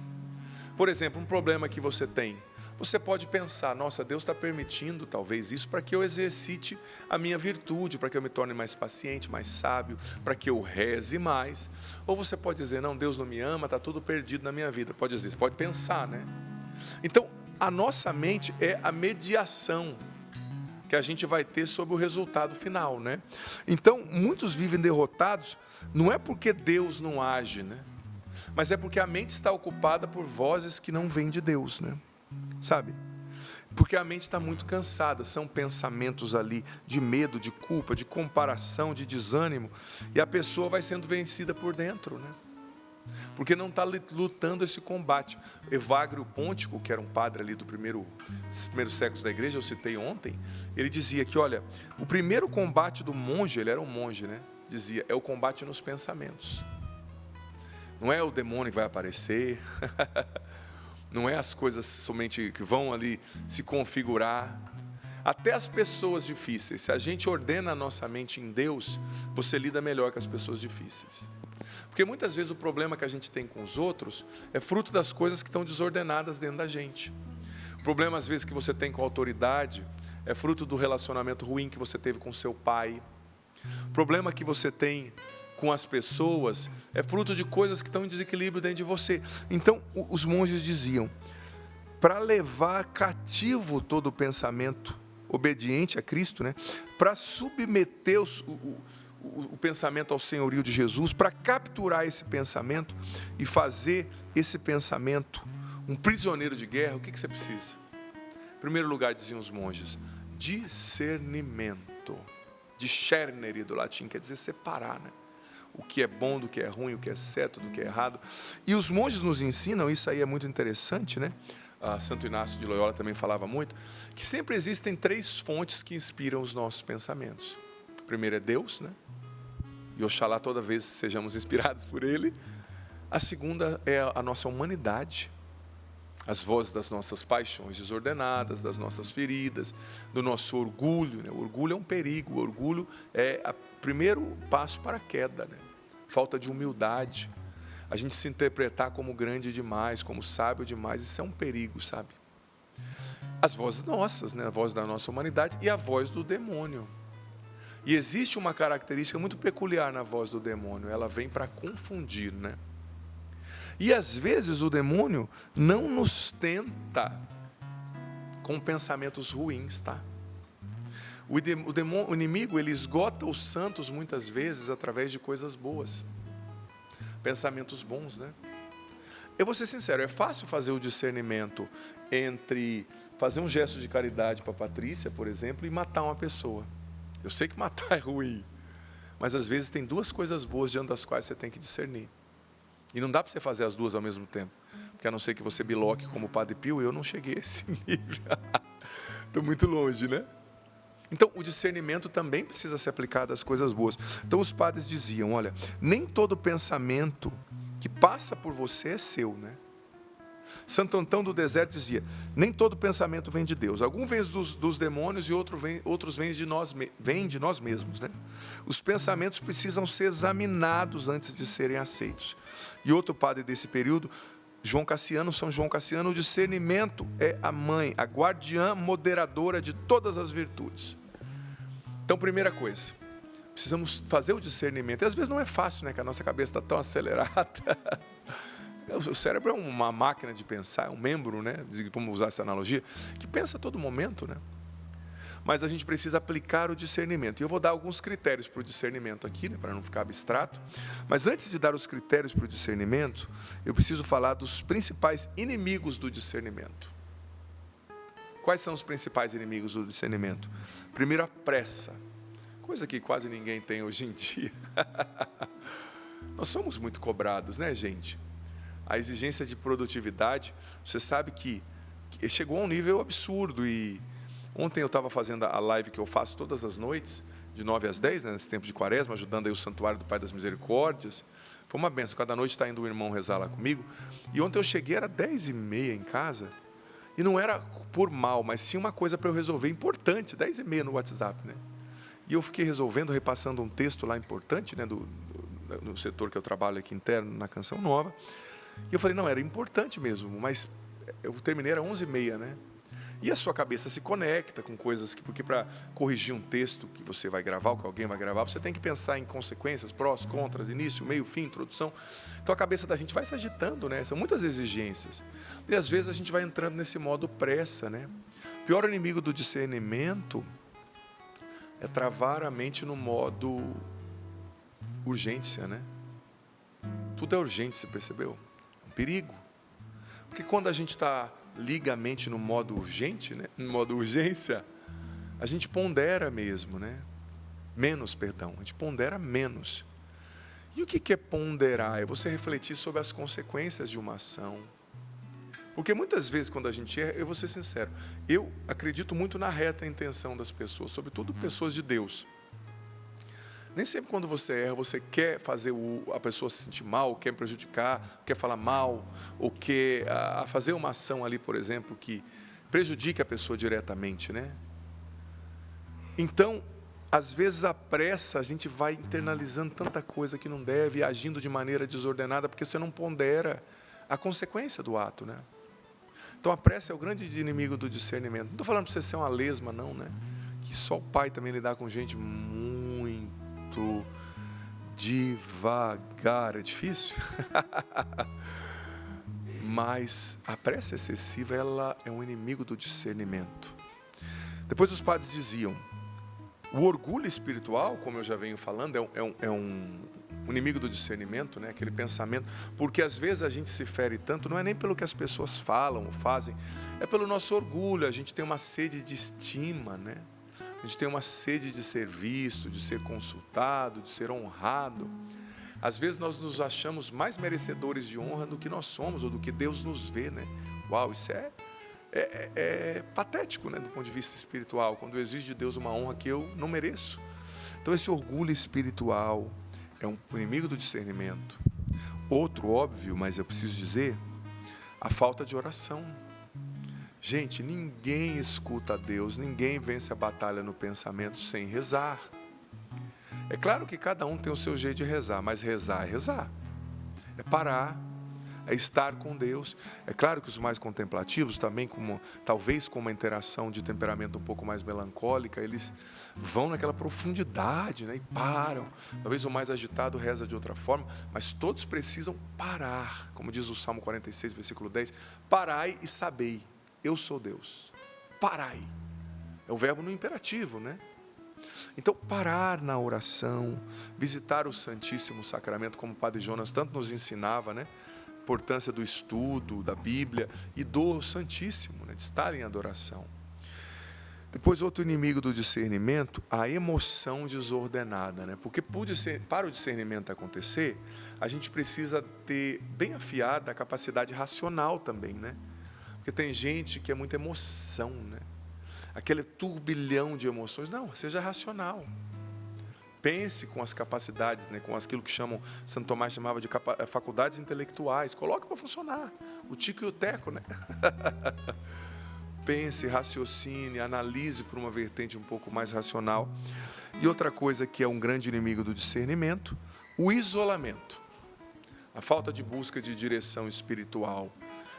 Por exemplo, um problema que você tem, você pode pensar, nossa, Deus está permitindo talvez isso para que eu exercite a minha virtude, para que eu me torne mais paciente, mais sábio, para que eu reze mais. Ou você pode dizer, não, Deus não me ama, está tudo perdido na minha vida. Pode dizer, você pode pensar, né? Então, a nossa mente é a mediação que a gente vai ter sobre o resultado final, né? Então, muitos vivem derrotados, não é porque Deus não age, né? Mas é porque a mente está ocupada por vozes que não vêm de Deus, né? Sabe? Porque a mente está muito cansada, são pensamentos ali de medo, de culpa, de comparação, de desânimo, e a pessoa vai sendo vencida por dentro, né? Porque não está lutando esse combate. Evagrio Pontico, que era um padre ali dos primeiros séculos da igreja, eu citei ontem, ele dizia que, olha, o primeiro combate do monge, ele era um monge, né? Dizia, é o combate nos pensamentos. Não é o demônio que vai aparecer, não é as coisas somente que vão ali se configurar. Até as pessoas difíceis, se a gente ordena a nossa mente em Deus, você lida melhor com as pessoas difíceis. Porque muitas vezes o problema que a gente tem com os outros é fruto das coisas que estão desordenadas dentro da gente. O problema às vezes que você tem com a autoridade é fruto do relacionamento ruim que você teve com seu pai. O problema que você tem com as pessoas é fruto de coisas que estão em desequilíbrio dentro de você. Então, os monges diziam, para levar cativo todo o pensamento obediente a Cristo, né? Para submeter o pensamento ao senhorio de Jesus, para capturar esse pensamento e fazer esse pensamento um prisioneiro de guerra, o que você precisa? Em primeiro lugar, diziam os monges, discernimento. Discernere do latim, quer dizer separar, né? O que é bom do que é ruim, o que é certo do que é errado. E os monges nos ensinam, isso aí é muito interessante, né? Santo Inácio de Loyola também falava muito, que sempre existem 3 fontes que inspiram os nossos pensamentos. A primeira é Deus, né? E oxalá toda vez sejamos inspirados por Ele. A segunda é a nossa humanidade. As vozes das nossas paixões desordenadas, das nossas feridas, do nosso orgulho, né? O orgulho é um perigo, o orgulho é o primeiro passo para a queda, né? Falta de humildade, a gente se interpretar como grande demais, como sábio demais, isso é um perigo, sabe? As vozes nossas, né? A voz da nossa humanidade e a voz do demônio. E existe uma característica muito peculiar na voz do demônio, ela vem para confundir, né? E às vezes o demônio não nos tenta com pensamentos ruins, tá? O inimigo, ele esgota os santos muitas vezes através de coisas boas. Pensamentos bons, né? Eu vou ser sincero, é fácil fazer o discernimento entre fazer um gesto de caridade para a Patrícia, por exemplo, e matar uma pessoa. Eu sei que matar é ruim, mas às vezes tem 2 coisas boas diante das quais você tem que discernir. E não dá para você fazer as 2 ao mesmo tempo. Porque a não ser que você biloque como o Padre Pio, eu não cheguei a esse nível. Estou muito longe, né? Então, o discernimento também precisa ser aplicado às coisas boas. Então, os padres diziam, olha, nem todo pensamento que passa por você é seu, né? Santo Antão do Deserto dizia, nem todo pensamento vem de Deus. Algum vem dos demônios e outros vêm de nós mesmos, né? Os pensamentos precisam ser examinados antes de serem aceitos. E outro padre desse período, São João Cassiano, o discernimento é a mãe, a guardiã moderadora de todas as virtudes. Então, primeira coisa, precisamos fazer o discernimento. E às vezes não é fácil, né? Que a nossa cabeça está tão acelerada. O cérebro é uma máquina de pensar, é um membro, né? Vamos usar essa analogia, que pensa a todo momento, né? Mas a gente precisa aplicar o discernimento. E eu vou dar alguns critérios para o discernimento aqui, né? Para não ficar abstrato. Mas antes de dar os critérios para o discernimento, eu preciso falar dos principais inimigos do discernimento. Quais são os principais inimigos do discernimento? Primeiro, a pressa. Coisa que quase ninguém tem hoje em dia. Nós somos muito cobrados, né, gente? A exigência de produtividade, você sabe que chegou a um nível absurdo. E ontem eu estava fazendo a live que eu faço todas as noites, de 9 às 10, né, nesse tempo de quaresma, ajudando aí o Santuário do Pai das Misericórdias. Foi uma benção, cada noite está indo um irmão rezar lá comigo. E ontem eu cheguei, era 10h30 em casa, e não era por mal, mas tinha uma coisa para eu resolver importante, 10h30 no WhatsApp, né? E eu fiquei resolvendo, repassando um texto lá importante, né, no setor que eu trabalho aqui interno, na Canção Nova. E eu falei, não, era importante mesmo, mas eu terminei, era 11h30, né? E a sua cabeça se conecta com coisas que, porque para corrigir um texto que você vai gravar, ou que alguém vai gravar, você tem que pensar em consequências, prós, contras, início, meio, fim, introdução. Então a cabeça da gente vai se agitando, né? São muitas exigências. E às vezes a gente vai entrando nesse modo pressa, né? O pior inimigo do discernimento é travar a mente no modo urgência, né? Tudo é urgente, você percebeu? É um perigo. Porque quando a gente liga a mente no modo urgente, né? No modo urgência, a gente pondera mesmo, né? A gente pondera menos. E o que é ponderar? É você refletir sobre as consequências de uma ação. Porque muitas vezes quando a gente erra, eu vou ser sincero, eu acredito muito na reta intenção das pessoas, sobretudo pessoas de Deus. Nem sempre quando você erra, você quer fazer a pessoa se sentir mal, quer prejudicar, quer falar mal, ou quer fazer uma ação ali, por exemplo, que prejudique a pessoa diretamente, né? Então, às vezes a pressa, a gente vai internalizando tanta coisa que não deve, agindo de maneira desordenada, porque você não pondera a consequência do ato, né? Então a pressa é o grande inimigo do discernimento. Não estou falando para você ser uma lesma, não, né? Que só o pai também lidar com gente muito devagar, é difícil. Mas a pressa excessiva, ela é um inimigo do discernimento. Depois os padres diziam, O orgulho espiritual, como eu já venho falando, é um inimigo do discernimento, né? Aquele pensamento, porque às vezes a gente se fere tanto, não é nem pelo que as pessoas falam ou fazem, é pelo nosso orgulho. A gente tem uma sede de estima, né? A gente tem uma sede de ser visto, de ser consultado, de ser honrado. Às vezes nós nos achamos mais merecedores de honra do que nós somos, ou do que Deus nos vê, né? Uau, isso é patético, né, do ponto de vista espiritual, quando exige de Deus uma honra que eu não mereço. Então esse orgulho espiritual é um inimigo do discernimento. Outro óbvio, mas eu preciso dizer, a falta de oração. Gente, ninguém escuta a Deus, ninguém vence a batalha no pensamento sem rezar. É claro que cada um tem o seu jeito de rezar, mas rezar é rezar. É parar, é estar com Deus. É claro que os mais contemplativos também, talvez com uma interação de temperamento um pouco mais melancólica, eles vão naquela profundidade, né, e param. Talvez o mais agitado reza de outra forma, mas todos precisam parar. Como diz o Salmo 46, versículo 10, parai e sabei, eu sou Deus. Parai. É o verbo no imperativo, né? Então, parar na oração, visitar o Santíssimo Sacramento, como o Padre Jonas tanto nos ensinava, né? A importância do estudo, da Bíblia e do Santíssimo, né? De estar em adoração. Depois, outro inimigo do discernimento, a emoção desordenada, né? Porque para o discernimento acontecer, a gente precisa ter bem afiada a capacidade racional também, né? Porque tem gente que é muita emoção, né? Aquele turbilhão de emoções. Não, seja racional. Pense com as capacidades, né, com aquilo que Santo Tomás chamava de faculdades intelectuais. Coloque para funcionar. O tico e o teco, né? Pense, raciocine, analise por uma vertente um pouco mais racional. E outra coisa que é um grande inimigo do discernimento, o isolamento. A falta de busca de direção espiritual.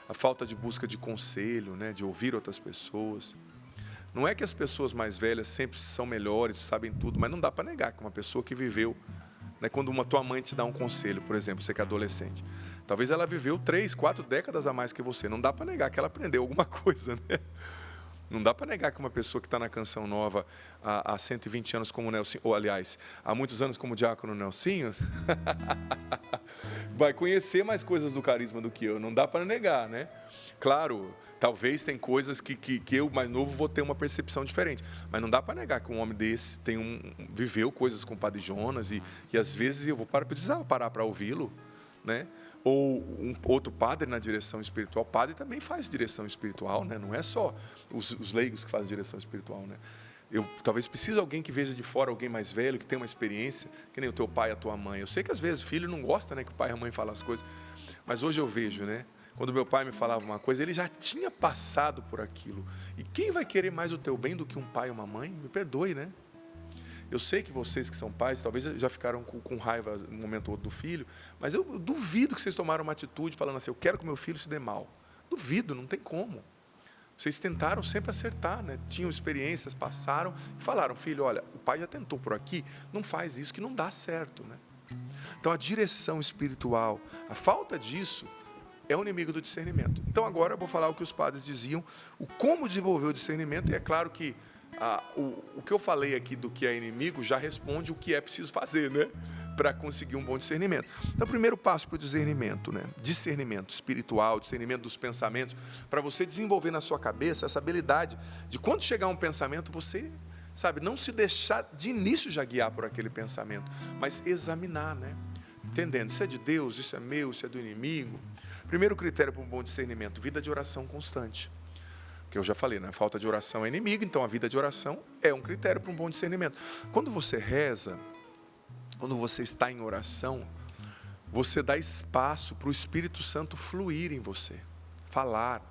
A falta de busca de conselho, né, de ouvir outras pessoas. Não é que as pessoas mais velhas sempre são melhores, sabem tudo, mas não dá para negar que uma pessoa que viveu, né, quando tua mãe te dá um conselho, por exemplo, você que é adolescente, talvez ela viveu 3, 4 décadas a mais que você, não dá para negar que ela aprendeu alguma coisa, né? Não dá para negar que uma pessoa que está na Canção Nova há 120 anos como o Nelsinho, ou aliás, há muitos anos como o diácono Nelsinho, vai conhecer mais coisas do carisma do que eu, não dá para negar, né? Claro, talvez tem coisas que eu, mais novo, vou ter uma percepção diferente. Mas não dá para negar que um homem desse viveu coisas com o Padre Jonas e às vezes eu vou precisar parar para ouvi-lo, né? Ou outro padre na direção espiritual. O padre também faz direção espiritual, né? Não é só os leigos que fazem direção espiritual, né? Eu talvez precise de alguém que veja de fora, alguém mais velho, que tem uma experiência, que nem o teu pai e a tua mãe. Eu sei que às vezes o filho não gosta, né, que o pai e a mãe falam as coisas, mas hoje eu vejo, né? Quando meu pai me falava uma coisa, ele já tinha passado por aquilo. E quem vai querer mais o teu bem do que um pai e uma mãe? Me perdoe, né? Eu sei que vocês que são pais, talvez já ficaram com raiva um momento ou outro do filho, mas eu duvido que vocês tomaram uma atitude falando assim, eu quero que meu filho se dê mal. Duvido, não tem como. Vocês tentaram sempre acertar, né? Tinham experiências, passaram e falaram, filho, olha, o pai já tentou por aqui, não faz isso que não dá certo, né? Então a direção espiritual, a falta disso, é o inimigo do discernimento. Então agora eu vou falar o que os padres diziam, o como desenvolver o discernimento, e é claro que o que eu falei aqui do que é inimigo já responde o que é preciso fazer, né? Para conseguir um bom discernimento. Então, o primeiro passo para o discernimento, né? Discernimento espiritual, discernimento dos pensamentos, para você desenvolver na sua cabeça essa habilidade de quando chegar um pensamento, você, sabe, não se deixar de início já guiar por aquele pensamento, mas examinar, né? Entendendo, isso é de Deus, isso é meu, isso é do inimigo. Primeiro critério para um bom discernimento, vida de oração constante. Que eu já falei, né? Falta de oração é inimigo, então a vida de oração é um critério para um bom discernimento. Quando você reza, quando você está em oração, você dá espaço para o Espírito Santo fluir em você, falar,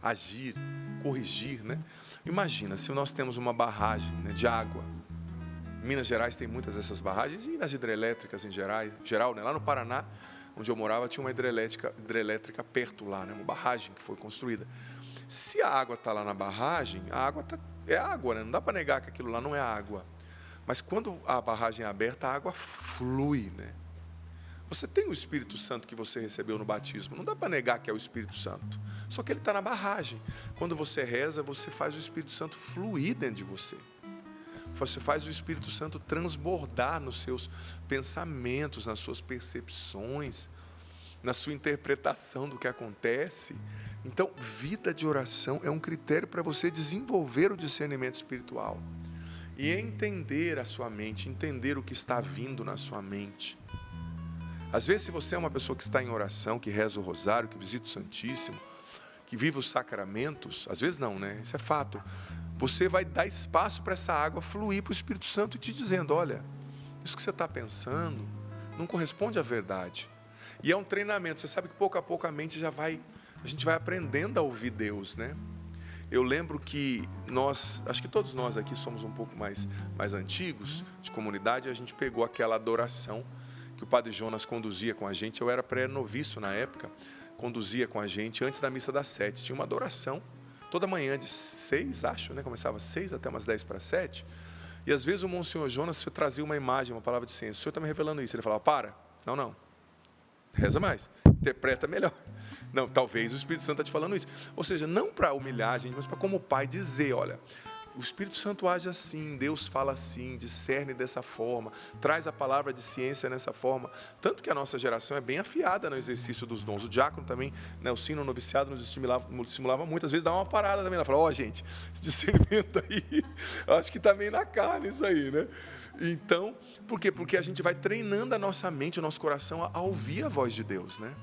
agir, corrigir, né? Imagina, se nós temos uma barragem, né, de água, em Minas Gerais tem muitas dessas barragens, e nas hidrelétricas em geral, né? Lá no Paraná, onde eu morava, tinha uma hidrelétrica perto lá, né? Uma barragem que foi construída. Se a água está lá na barragem, a água é água, né? Não dá para negar que aquilo lá não é água. Mas quando a barragem é aberta, a água flui, né? Você tem o Espírito Santo que você recebeu no batismo. Não dá para negar que é o Espírito Santo. Só que ele está na barragem. Quando você reza, você faz o Espírito Santo fluir dentro de você. Você faz o Espírito Santo transbordar nos seus pensamentos, nas suas percepções, na sua interpretação do que acontece. Então, vida de oração é um critério para você desenvolver o discernimento espiritual e entender a sua mente, entender o que está vindo na sua mente. Às vezes, se você é uma pessoa que está em oração, que reza o rosário, que visita o Santíssimo, que vive os sacramentos, às vezes não, né? Isso é fato. Você vai dar espaço para essa água fluir para o Espírito Santo e te dizendo, olha, isso que você está pensando não corresponde à verdade. E é um treinamento, você sabe que pouco a pouco a gente vai aprendendo a ouvir Deus, né? Eu lembro que acho que todos nós aqui somos um pouco mais antigos, de comunidade, a gente pegou aquela adoração que o Padre Jonas conduzia com a gente. Eu era pré-noviço na época, conduzia com a gente antes da missa das 7. Tinha uma adoração toda manhã de 6, acho, né? Começava às 6 até umas 10 para 7. E às vezes o Monsenhor Jonas trazia uma imagem, uma palavra de ciência. O senhor está me revelando isso. Ele falava, não, reza mais, interpreta melhor. Não, talvez o Espírito Santo está te falando isso. Ou seja, não para humilhar a gente, mas para como pai dizer, olha, o Espírito Santo age assim, Deus fala assim, discerne dessa forma, traz a palavra de ciência nessa forma. Tanto que a nossa geração é bem afiada no exercício dos dons. O diácono também, né, o sino noviciado nos estimulava muito. Às vezes dá uma parada também. Ela fala, gente, esse discernimento aí, acho que está meio na carne isso aí, né? Então, por quê? Porque a gente vai treinando a nossa mente, o nosso coração a ouvir a voz de Deus, né?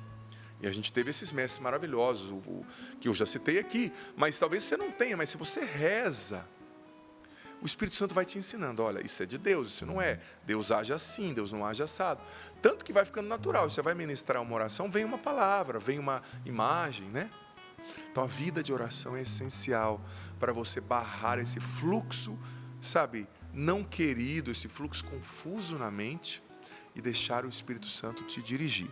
E a gente teve esses mestres maravilhosos, que eu já citei aqui. Mas talvez você não tenha, mas se você reza, o Espírito Santo vai te ensinando, olha, isso é de Deus, isso não é. Deus age assim, Deus não age assado. Tanto que vai ficando natural. Você vai ministrar uma oração, vem uma palavra, vem uma imagem, né? Então a vida de oração é essencial para você barrar esse fluxo, sabe, não querido, esse fluxo confuso na mente e deixar o Espírito Santo te dirigir.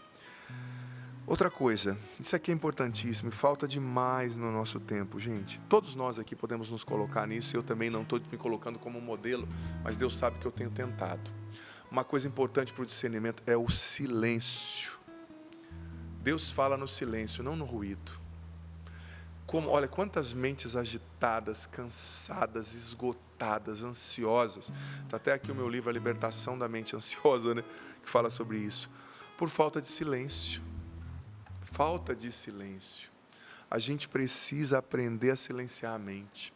Outra coisa, isso aqui é importantíssimo e falta demais no nosso tempo, gente. Todos nós aqui podemos nos colocar nisso, eu também não estou me colocando como modelo, mas Deus sabe que eu tenho tentado. Uma coisa importante para o discernimento é o silêncio. Deus fala no silêncio, não no ruído. Olha, quantas mentes agitadas, cansadas, esgotadas, ansiosas. Está até aqui o meu livro, A Libertação da Mente Ansiosa, né? Que fala sobre isso. Por falta de silêncio. Falta de silêncio. A gente precisa aprender a silenciar a mente.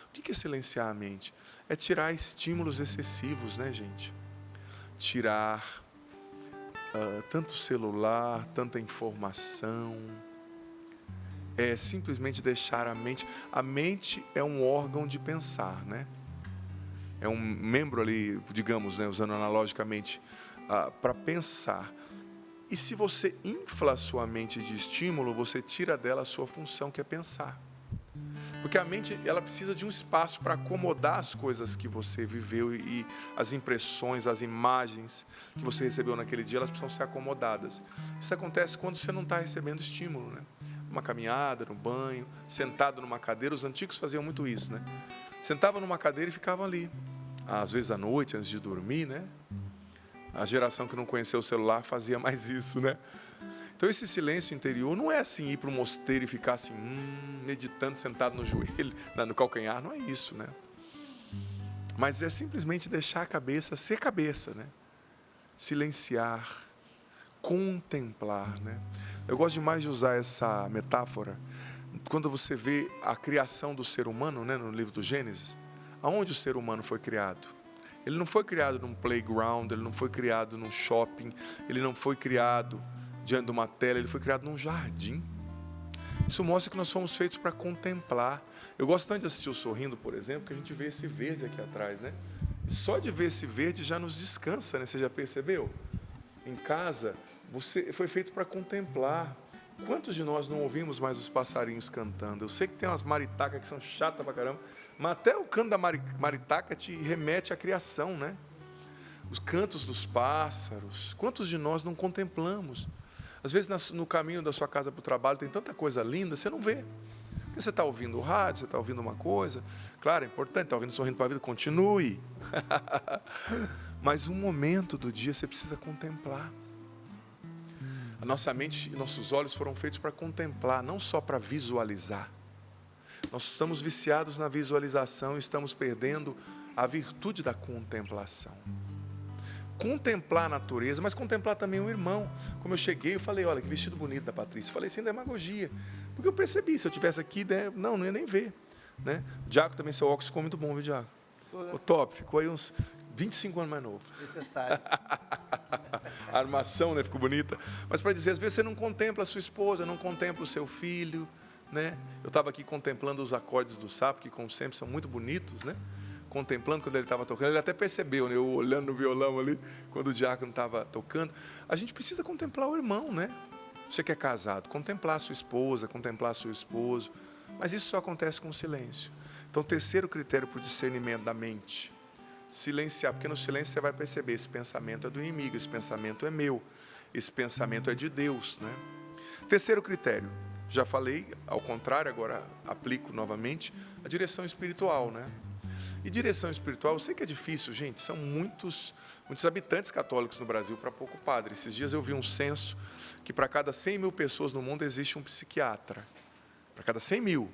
O que é silenciar a mente? É tirar estímulos excessivos, né, gente? Tirar tanto celular, tanta informação. É simplesmente deixar a mente. A mente é um órgão de pensar, né? É um membro ali, digamos, né, usando analogicamente, para pensar. E se você infla a sua mente de estímulo, você tira dela a sua função, que é pensar. Porque a mente, ela precisa de um espaço para acomodar as coisas que você viveu e as impressões, as imagens que você recebeu naquele dia, elas precisam ser acomodadas. Isso acontece quando você não está recebendo estímulo, né? Uma caminhada, no banho, sentado numa cadeira. Os antigos faziam muito isso, né? Sentavam numa cadeira e ficavam ali. Às vezes à noite, antes de dormir, né? A geração que não conheceu o celular fazia mais isso, né? Então esse silêncio interior não é assim ir para o mosteiro e ficar assim, meditando, sentado no joelho, no calcanhar, não é isso, né? Mas é simplesmente deixar a cabeça ser cabeça, né? Silenciar, contemplar, né? Eu gosto demais de usar essa metáfora quando você vê a criação do ser humano, né, no livro do Gênesis. Aonde o ser humano foi criado? Ele não foi criado num playground, ele não foi criado num shopping, ele não foi criado diante de uma tela, ele foi criado num jardim. Isso mostra que nós somos feitos para contemplar. Eu gosto tanto de assistir o Sorrindo, por exemplo, que a gente vê esse verde aqui atrás, né? E só de ver esse verde já nos descansa, né? Você já percebeu? Em casa, você foi feito para contemplar. Quantos de nós não ouvimos mais os passarinhos cantando? Eu sei que tem umas maritacas que são chatas pra caramba, mas até o canto da maritaca te remete à criação, né? Os cantos dos pássaros. Quantos de nós não contemplamos? Às vezes no caminho da sua casa para o trabalho tem tanta coisa linda, você não vê. Porque você está ouvindo o rádio, você está ouvindo uma coisa. Claro, é importante, está ouvindo Sorrindo para a Vida, continue. Mas um momento do dia você precisa contemplar. A nossa mente e nossos olhos foram feitos para contemplar, não só para visualizar. Nós estamos viciados na visualização e estamos perdendo a virtude da contemplação. Contemplar a natureza, mas contemplar também o irmão. Como eu cheguei, eu falei, olha, que vestido bonito da Patrícia. Eu falei sem demagogia, porque eu percebi, se eu estivesse aqui, né, não ia nem ver. Né? O Diaco também, seu óculos ficou muito bom, viu, Diaco? O top, ficou aí uns 25 anos mais novo. Necessário. A armação, né, ficou bonita. Mas para dizer, às vezes você não contempla a sua esposa, não contempla o seu filho, né? Eu estava aqui contemplando os acordes do sapo, que como sempre são muito bonitos, né? Contemplando quando ele estava tocando, ele até percebeu, né? Eu olhando no violão ali, quando o diácono estava tocando. A gente precisa contemplar o irmão, né? Você que é casado, contemplar a sua esposa, contemplar seu esposo. Mas isso só acontece com silêncio. Então, terceiro critério para o discernimento da mente: silenciar, porque no silêncio você vai perceber, esse pensamento é do inimigo, esse pensamento é meu, esse pensamento é de Deus, né? Terceiro critério, já falei, ao contrário, agora aplico novamente, a direção espiritual, né? E direção espiritual, eu sei que é difícil, gente, são muitos habitantes católicos no Brasil para pouco padre. Esses dias eu vi um censo que para cada 100 mil pessoas no mundo existe um psiquiatra, para cada 100 mil.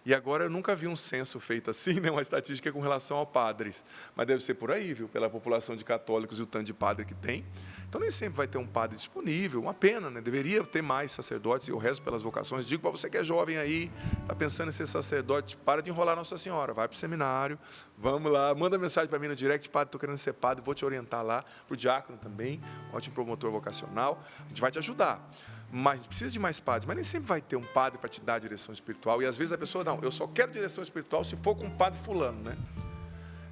E agora eu nunca vi um censo feito assim, né, uma estatística com relação ao padre. Mas deve ser por aí, viu? Pela população de católicos e o tanto de padre que tem. Então nem sempre vai ter um padre disponível, uma pena, né? Deveria ter mais sacerdotes, e eu rezo pelas vocações. Digo para você que é jovem aí, está pensando em ser sacerdote, para de enrolar Nossa Senhora, vai para o seminário, vamos lá, manda mensagem para mim no direct, padre, estou querendo ser padre, vou te orientar lá, para o diácono também, ótimo promotor vocacional, a gente vai te ajudar. Mas precisa de mais padres, mas nem sempre vai ter um padre para te dar a direção espiritual. E às vezes a pessoa, não, eu só quero direção espiritual se for com um padre fulano, né?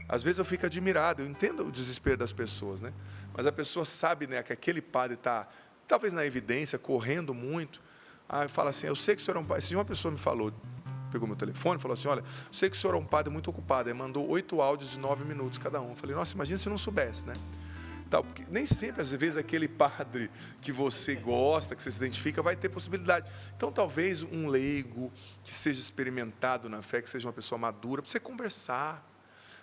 Às vezes eu fico admirado, eu entendo o desespero das pessoas, né? Mas a pessoa sabe, né, que aquele padre está, talvez na evidência, correndo muito. Aí fala assim, eu sei que o senhor é um padre. Se uma pessoa me falou, pegou meu telefone e falou assim, olha, eu sei que o senhor é um padre muito ocupado. Aí mandou 8 áudios de 9 minutos cada um. Eu falei, nossa, imagina se eu não soubesse, né? Porque nem sempre, às vezes, aquele padre que você gosta, que você se identifica, vai ter possibilidade. Então, talvez um leigo que seja experimentado na fé, que seja uma pessoa madura, para você conversar.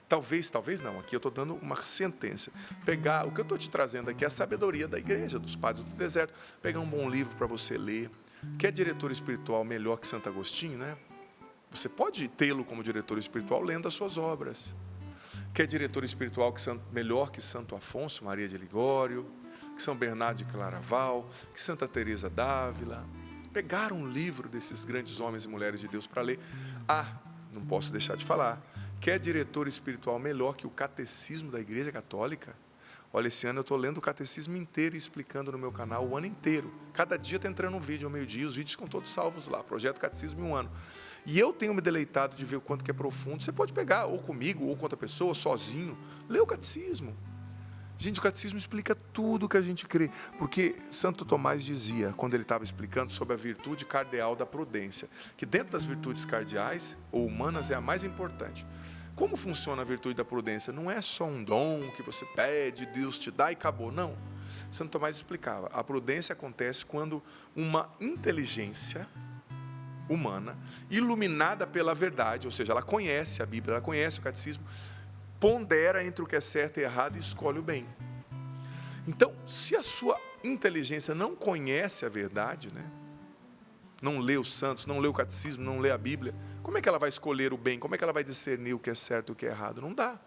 Talvez não, aqui eu estou dando uma sentença. Pegar, o que eu estou te trazendo aqui é a sabedoria da igreja, dos padres do deserto. Pegar um bom livro para você ler. Quer diretor espiritual melhor que Santo Agostinho, né? Você pode tê-lo como diretor espiritual lendo as suas obras. Quer diretor espiritual melhor que Santo Afonso Maria de Ligório, que São Bernardo de Claraval, que Santa Teresa d'Ávila. Pegaram um livro desses grandes homens e mulheres de Deus para ler. Não posso deixar de falar. Quer diretor espiritual melhor que o Catecismo da Igreja Católica? Olha, esse ano eu estou lendo o Catecismo inteiro e explicando no meu canal o ano inteiro. Cada dia está entrando um vídeo ao meio-dia, os vídeos ficam todos salvos lá. Projeto Catecismo em um ano. E eu tenho me deleitado de ver o quanto que é profundo. Você pode pegar, ou comigo, ou com outra pessoa, sozinho. Lê o Catecismo. Gente, o Catecismo explica tudo o que a gente crê. Porque Santo Tomás dizia, quando ele estava explicando sobre a virtude cardeal da prudência, que dentro das virtudes cardeais, ou humanas, é a mais importante. Como funciona a virtude da prudência? Não é só um dom que você pede, Deus te dá e acabou. Não. Santo Tomás explicava, a prudência acontece quando uma inteligência humana, iluminada pela verdade, ou seja, ela conhece a Bíblia, ela conhece o catecismo, pondera entre o que é certo e errado e escolhe o bem. Então, se a sua inteligência não conhece a verdade, né? Não lê os santos, não lê o catecismo, não lê a Bíblia, como é que ela vai escolher o bem? Como é que ela vai discernir o que é certo e o que é errado? Não dá.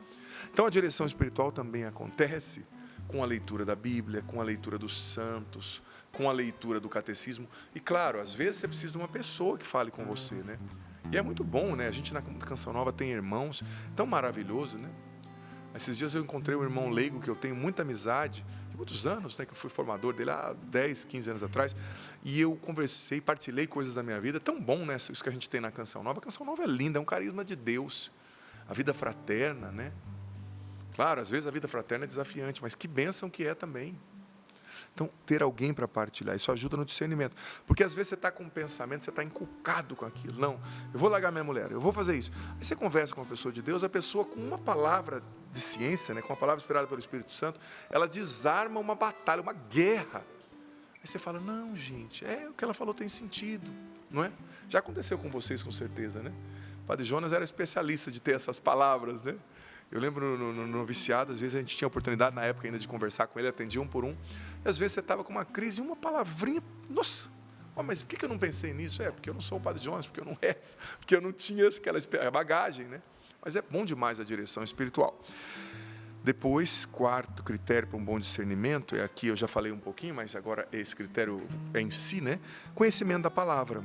Então, a direção espiritual também acontece com a leitura da Bíblia, com a leitura dos santos, com a leitura do catecismo. E claro, às vezes você precisa de uma pessoa que fale com você, né? E é muito bom, né? A gente na Canção Nova tem irmãos, tão maravilhoso, né? Esses dias eu encontrei um irmão leigo que eu tenho muita amizade, de muitos anos, né? Que eu fui formador dele há 10, 15 anos atrás. E eu conversei, partilhei coisas da minha vida. Tão bom, né? Isso que a gente tem na Canção Nova. A Canção Nova é linda, é um carisma de Deus. A vida fraterna, né? Claro, às vezes a vida fraterna é desafiante, mas que bênção que é também. Então, ter alguém para partilhar, isso ajuda no discernimento. Porque às vezes você está com um pensamento, você está encucado com aquilo. Não, eu vou largar minha mulher, eu vou fazer isso. Aí você conversa com uma pessoa de Deus, a pessoa com uma palavra de ciência, né, com uma palavra inspirada pelo Espírito Santo, ela desarma uma batalha, uma guerra. Aí você fala, não, gente, o que ela falou tem sentido, não é? Já aconteceu com vocês, com certeza, né? O Padre Jonas era especialista de ter essas palavras, né? Eu lembro no noviciado, às vezes a gente tinha a oportunidade, na época ainda, de conversar com ele, atendia um por um. E às vezes você estava com uma crise e uma palavrinha, nossa, mas por que eu não pensei nisso? Porque eu não sou o Padre Jonas, porque eu não rezo, porque eu não tinha aquela bagagem, né? Mas é bom demais a direção espiritual. Depois, quarto critério para um bom discernimento, aqui eu já falei um pouquinho, mas agora esse critério é em si, né? Conhecimento da palavra.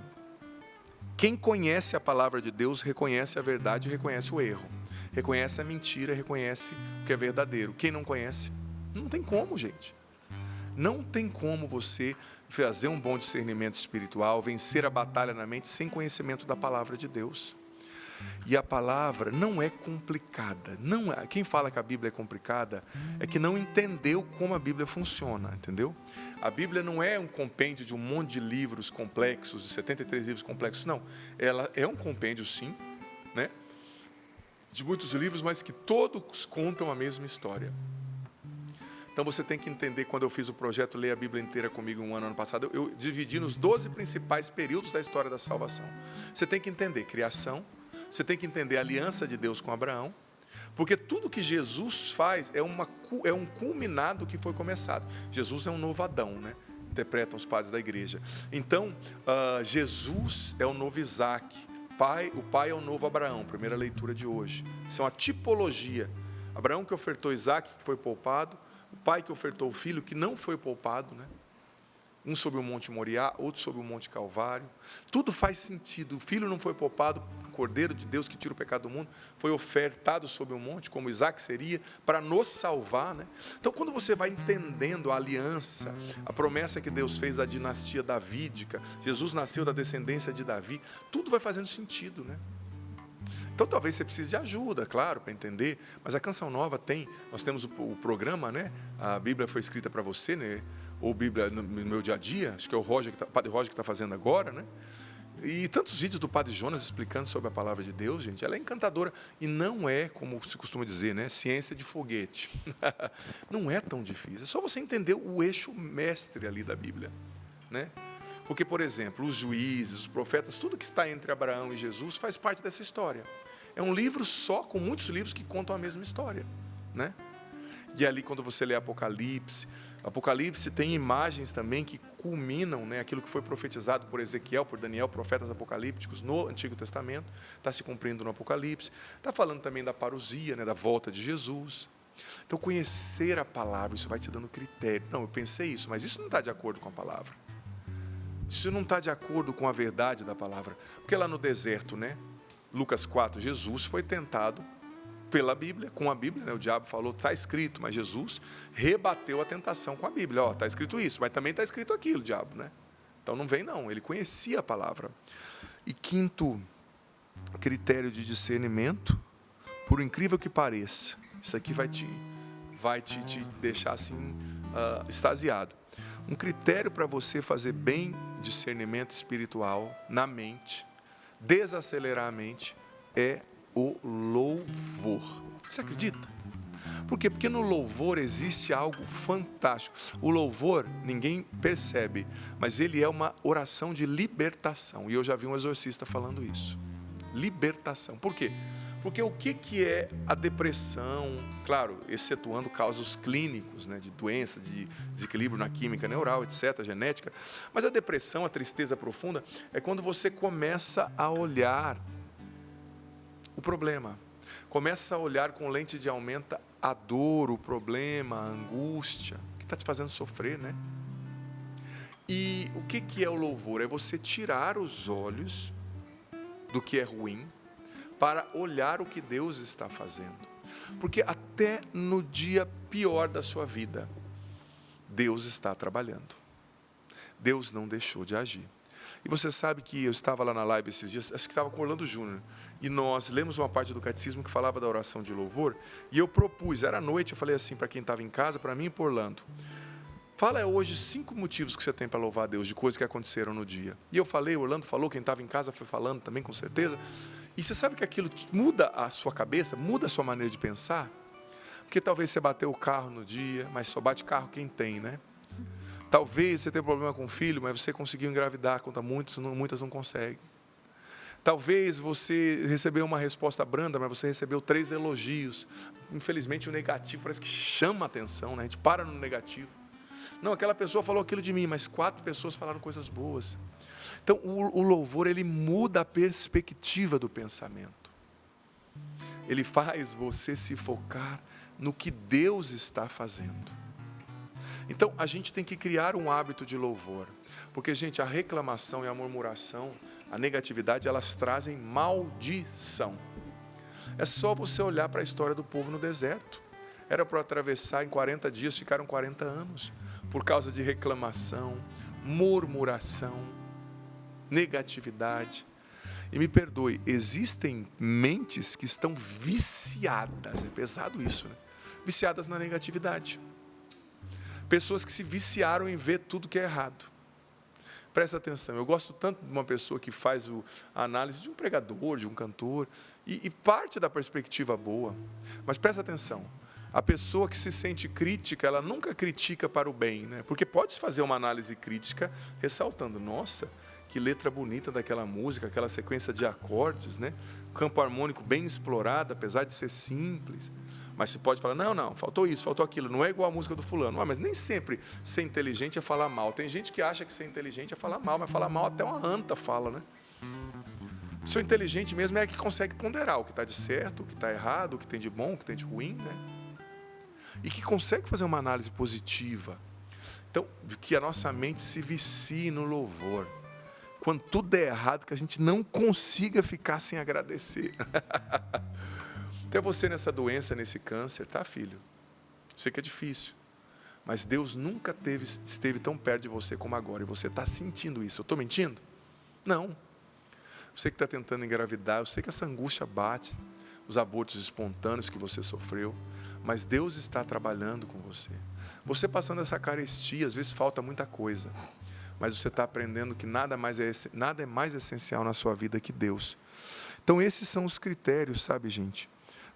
Quem conhece a palavra de Deus reconhece a verdade e reconhece o erro. Reconhece a mentira, reconhece o que é verdadeiro. Quem não conhece, não tem como, gente. Não tem como você fazer um bom discernimento espiritual, vencer a batalha na mente sem conhecimento da palavra de Deus. E a palavra não é complicada. Não é, quem fala que a Bíblia é complicada é que não entendeu como a Bíblia funciona, entendeu? A Bíblia não é um compêndio de um monte de livros complexos, de 73 livros complexos, não. Ela é um compêndio, sim, né? De muitos livros, mas que todos contam a mesma história. Então você tem que entender, quando eu fiz o projeto Ler a Bíblia Inteira comigo ano passado, eu dividi nos 12 principais períodos da história da salvação. Você tem que entender criação, você tem que entender a aliança de Deus com Abraão, porque tudo que Jesus faz é um culminado que foi começado. Jesus é um novo Adão, né? Interpretam os padres da igreja. Então, Jesus é o novo Isaac, o pai é o novo Abraão, primeira leitura de hoje. Isso é uma tipologia. Abraão que ofertou Isaac, que foi poupado, o pai que ofertou o filho, que não foi poupado, né? Um sobre o Monte Moriá, outro sobre o Monte Calvário. Tudo faz sentido. O filho não foi poupado, o Cordeiro de Deus que tira o pecado do mundo, foi ofertado sobre o monte, como Isaac seria, para nos salvar, né? Então, quando você vai entendendo a aliança, a promessa que Deus fez da dinastia davídica, Jesus nasceu da descendência de Davi, tudo vai fazendo sentido, né? Então, talvez você precise de ajuda, claro, para entender, mas a Canção Nova nós temos o programa, né? A Bíblia foi escrita para você, né? Ou Bíblia no meu dia a dia, acho que é o Padre Roger que está fazendo agora, né? E tantos vídeos do Padre Jonas explicando sobre a palavra de Deus, gente, ela é encantadora e não é, como se costuma dizer, né? Ciência de foguete. Não é tão difícil, é só você entender o eixo mestre ali da Bíblia, né? Porque, por exemplo, os juízes, os profetas, tudo que está entre Abraão e Jesus faz parte dessa história. É um livro só, com muitos livros que contam a mesma história, né? E ali, quando você lê Apocalipse tem imagens também que culminam, né, aquilo que foi profetizado por Ezequiel, por Daniel, profetas apocalípticos no Antigo Testamento, está se cumprindo no Apocalipse. Está falando também da parousia, né, da volta de Jesus. Então, conhecer a palavra, isso vai te dando critério. Não, eu pensei isso, mas isso não está de acordo com a palavra. Isso não está de acordo com a verdade da palavra. Porque lá no deserto, né, Lucas 4, Jesus foi tentado pela Bíblia, com a Bíblia, né? O diabo falou, está escrito, mas Jesus rebateu a tentação com a Bíblia. Está escrito isso, mas também está escrito aquilo, diabo, né? Então não vem não, ele conhecia a palavra. E quinto critério de discernimento, por incrível que pareça, isso aqui vai te deixar assim, extasiado. Um critério para você fazer bem discernimento espiritual na mente, desacelerar a mente, é o louvor. Você acredita? Por quê? Porque no louvor existe algo fantástico. O louvor, ninguém percebe, mas ele é uma oração de libertação. E eu já vi um exorcista falando isso. Libertação. Por quê? Porque o que é a depressão? Claro, excetuando casos clínicos, né, de doença, de desequilíbrio na química neural, etc., genética. Mas a depressão, a tristeza profunda, é quando você começa a olhar o problema. Começa a olhar com lente de aumenta a dor, o problema, a angústia, que está te fazendo sofrer, né? E o que é o louvor? É você tirar os olhos do que é ruim para olhar o que Deus está fazendo. Porque até no dia pior da sua vida, Deus está trabalhando. Deus não deixou de agir. E você sabe que eu estava lá na live esses dias, acho que estava com o Orlando Júnior, e nós lemos uma parte do catecismo que falava da oração de louvor, e eu propus, era à noite, eu falei assim para quem estava em casa, para mim e para Orlando, fala hoje 5 motivos que você tem para louvar a Deus, de coisas que aconteceram no dia. E eu falei, o Orlando falou, quem estava em casa foi falando também, com certeza. E você sabe que aquilo muda a sua cabeça, muda a sua maneira de pensar? Porque talvez você bateu o carro no dia, mas só bate carro quem tem, né? Talvez você tenha problema com o filho, mas você conseguiu engravidar, quanto muitas não conseguem. Talvez você recebeu uma resposta branda, mas você recebeu 3 elogios. Infelizmente o negativo parece que chama a atenção, né? A gente para no negativo. Não, aquela pessoa falou aquilo de mim, mas 4 pessoas falaram coisas boas. Então, o louvor, ele muda a perspectiva do pensamento. ele faz você se focar no que Deus está fazendo. Então, a gente tem que criar um hábito de louvor. Porque, gente, a reclamação e a murmuração, a negatividade, elas trazem maldição. É só você olhar para a história do povo no deserto. Era para atravessar em 40 dias, ficaram 40 anos. Por causa de reclamação, murmuração, negatividade. E me perdoe, existem mentes que estão viciadas, é pesado isso, né? Viciadas na negatividade. Pessoas que se viciaram em ver tudo que é errado. Presta atenção, eu gosto tanto de uma pessoa que faz a análise de um pregador, de um cantor, e parte da perspectiva boa. Mas presta atenção, a pessoa que se sente crítica, ela nunca critica para o bem, né? Porque pode fazer uma análise crítica ressaltando, nossa, que letra bonita daquela música, aquela sequência de acordes, né? Campo harmônico bem explorado, apesar de ser simples. Mas você pode falar, não, faltou isso, faltou aquilo, não é igual a música do fulano. Mas nem sempre ser inteligente é falar mal. Tem gente que acha que ser inteligente é falar mal, mas falar mal até uma anta fala, né? Ser inteligente mesmo é que consegue ponderar o que está de certo, o que está errado, o que tem de bom, o que tem de ruim, né? E que consegue fazer uma análise positiva. Então, que a nossa mente se vicie no louvor. Quando tudo é errado, que a gente não consiga ficar sem agradecer. Até você nessa doença, nesse câncer, tá, filho? Sei que é difícil, mas Deus nunca esteve tão perto de você como agora, e você está sentindo isso. Eu estou mentindo? Não. Você que está tentando engravidar, eu sei que essa angústia bate, os abortos espontâneos que você sofreu, mas Deus está trabalhando com você. Você passando essa carestia, às vezes falta muita coisa, mas você está aprendendo que nada é mais essencial na sua vida que Deus. Então esses são os critérios, sabe, gente?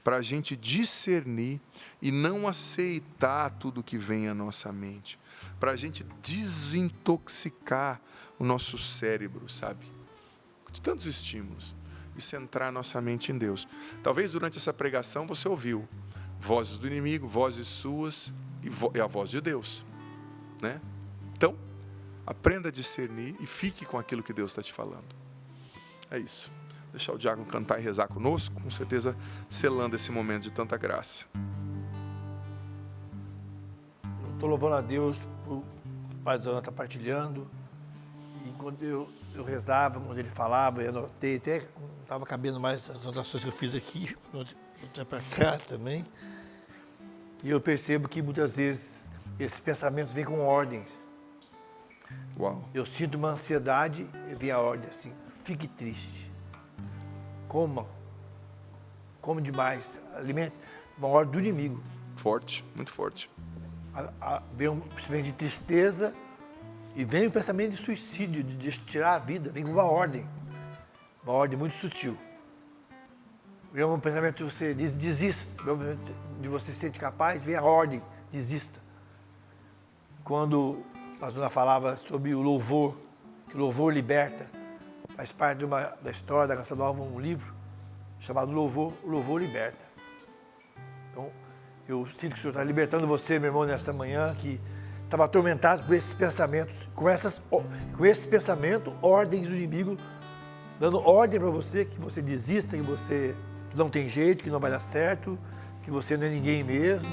Para a gente discernir e não aceitar tudo que vem à nossa mente. Para a gente desintoxicar o nosso cérebro, sabe? De tantos estímulos. E centrar a nossa mente em Deus. Talvez durante essa pregação você ouviu vozes do inimigo, vozes suas e a voz de Deus, né? Então, aprenda a discernir e fique com aquilo que Deus está te falando. É isso. Deixar o diácono cantar e rezar conosco, com certeza selando esse momento de tanta graça. Eu estou louvando a Deus por o Pai Zona estar partilhando. E quando eu rezava, quando ele falava, eu anotei, até não estava cabendo mais as anotações que eu fiz aqui, até para cá também. E eu percebo que muitas vezes esses pensamentos vêm com ordens. Uau. Eu sinto uma ansiedade e vem a ordem assim, fique triste. Coma demais, alimente, uma ordem do inimigo. Forte, muito forte. Vem um pensamento de tristeza e vem o pensamento de suicídio, de tirar a vida, vem uma ordem muito sutil. Vem um pensamento de você desista, vem um pensamento de você se sentir capaz, vem a ordem, desista. Quando a pastora falava sobre o louvor, que o louvor liberta, faz parte da história da Canção Nova, um livro chamado Louvor, o Louvor Liberta. Então, eu sinto que o Senhor está libertando você, meu irmão, nesta manhã, que estava atormentado por esses pensamentos, com esse pensamento, ordens do inimigo, dando ordem para você, que você desista, que não tem jeito, que não vai dar certo, que você não é ninguém mesmo.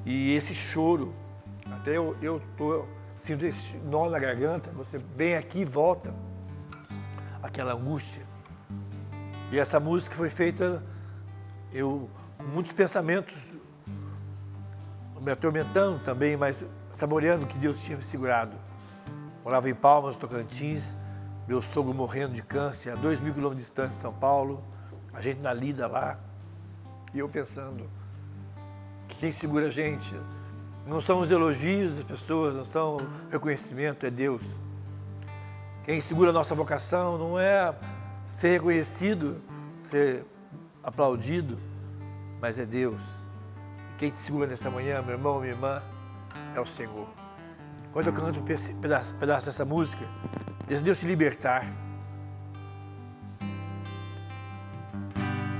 E esse choro, até eu sinto esse nó na garganta, você vem aqui e volta aquela angústia. E essa música foi feita, com muitos pensamentos me atormentando também, mas saboreando que Deus tinha me segurado. Morava em Palmas, Tocantins, meu sogro morrendo de câncer, a 2.000 quilômetros de distância de São Paulo, a gente na lida lá, e eu pensando que quem segura a gente não são os elogios das pessoas, não são o reconhecimento, é Deus. Quem segura a nossa vocação não é ser reconhecido, ser aplaudido, mas é Deus. E quem te segura nessa manhã, meu irmão, minha irmã, é o Senhor. Quando eu canto um pedaço dessa música, deixa Deus te libertar.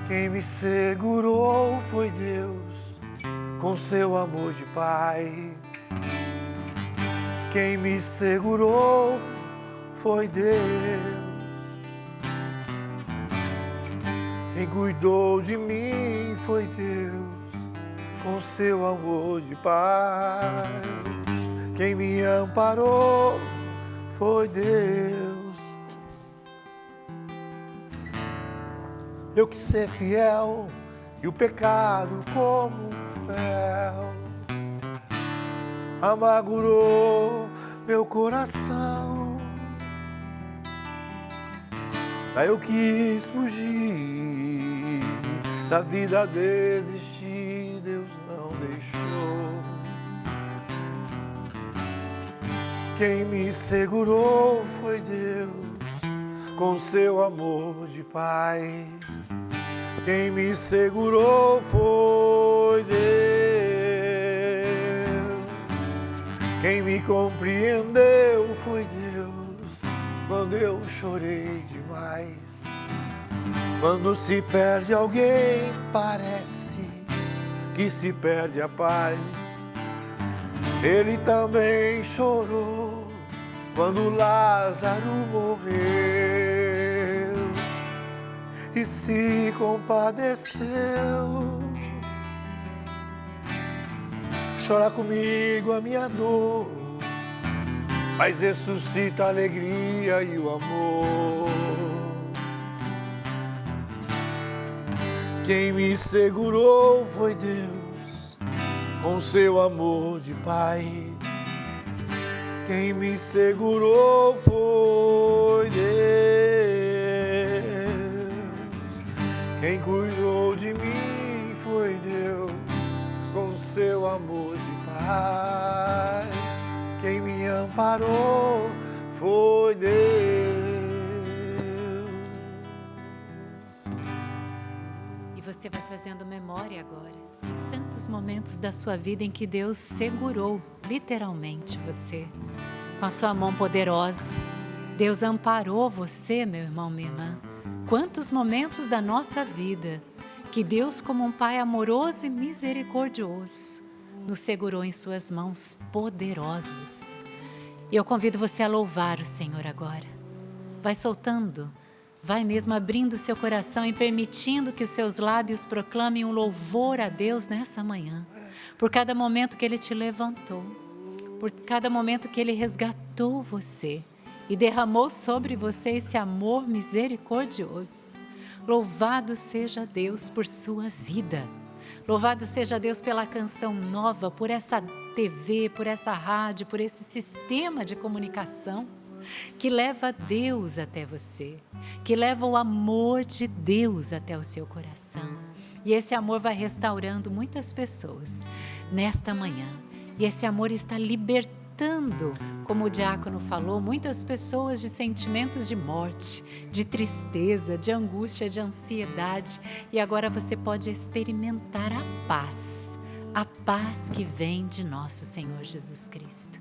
Quem me segurou foi Deus, com seu amor de Pai. Quem me segurou foi Deus. Quem cuidou de mim foi Deus, com seu amor de Pai. Quem me amparou foi Deus. Eu quis ser fiel e o pecado como um fel amargurou meu coração. Daí eu quis fugir, da vida desistir, Deus não deixou. Quem me segurou foi Deus, com seu amor de Pai. Quem me segurou foi Deus. Quem me compreendeu foi Deus, quando eu chorei demais. Quando se perde alguém, parece que se perde a paz. Ele também chorou quando Lázaro morreu e se compadeceu. Chora comigo a minha dor, mas ressuscita a alegria e o amor. Quem me segurou foi Deus, com seu amor de Pai. Quem me segurou foi Deus. Quem cuidou de mim foi Deus, com seu amor de Pai. Quem me amparou foi Deus. E você vai fazendo memória agora de tantos momentos da sua vida em que Deus segurou, literalmente, você. Com a sua mão poderosa. Deus amparou você, meu irmão, minha irmã. Quantos momentos da nossa vida que Deus, como um Pai amoroso e misericordioso, nos segurou em suas mãos poderosas. E eu convido você a louvar o Senhor agora. Vai soltando, vai mesmo abrindo o seu coração e permitindo que os seus lábios proclamem um louvor a Deus nessa manhã. Por cada momento que Ele te levantou, por cada momento que Ele resgatou você e derramou sobre você esse amor misericordioso. Louvado seja Deus por sua vida. Louvado seja Deus pela canção nova, por essa TV, por essa rádio, por esse sistema de comunicação que leva Deus até você, que leva o amor de Deus até o seu coração. E esse amor vai restaurando muitas pessoas nesta manhã. E esse amor está libertando, como o diácono falou, muitas pessoas de sentimentos de morte, de tristeza, de angústia, de ansiedade. E agora você pode experimentar a paz que vem de nosso Senhor Jesus Cristo.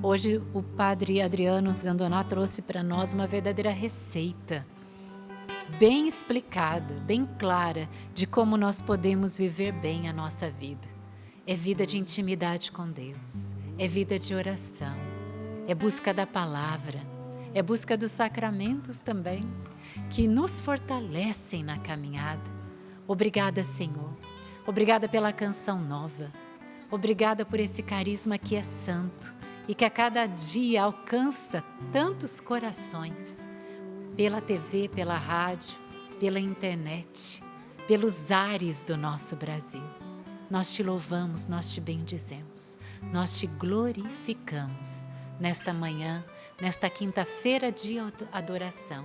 Hoje o Padre Adriano Zandoná trouxe para nós uma verdadeira receita, bem explicada, bem clara, de como nós podemos viver bem a nossa vida. É vida de intimidade com Deus, é vida de oração, é busca da palavra, é busca dos sacramentos também, que nos fortalecem na caminhada. Obrigada, Senhor. Obrigada pela canção nova. Obrigada por esse carisma que é santo e que a cada dia alcança tantos corações, pela TV, pela rádio, pela internet, pelos ares do nosso Brasil. Nós te louvamos, nós te bendizemos, nós te glorificamos nesta manhã, nesta quinta-feira de adoração.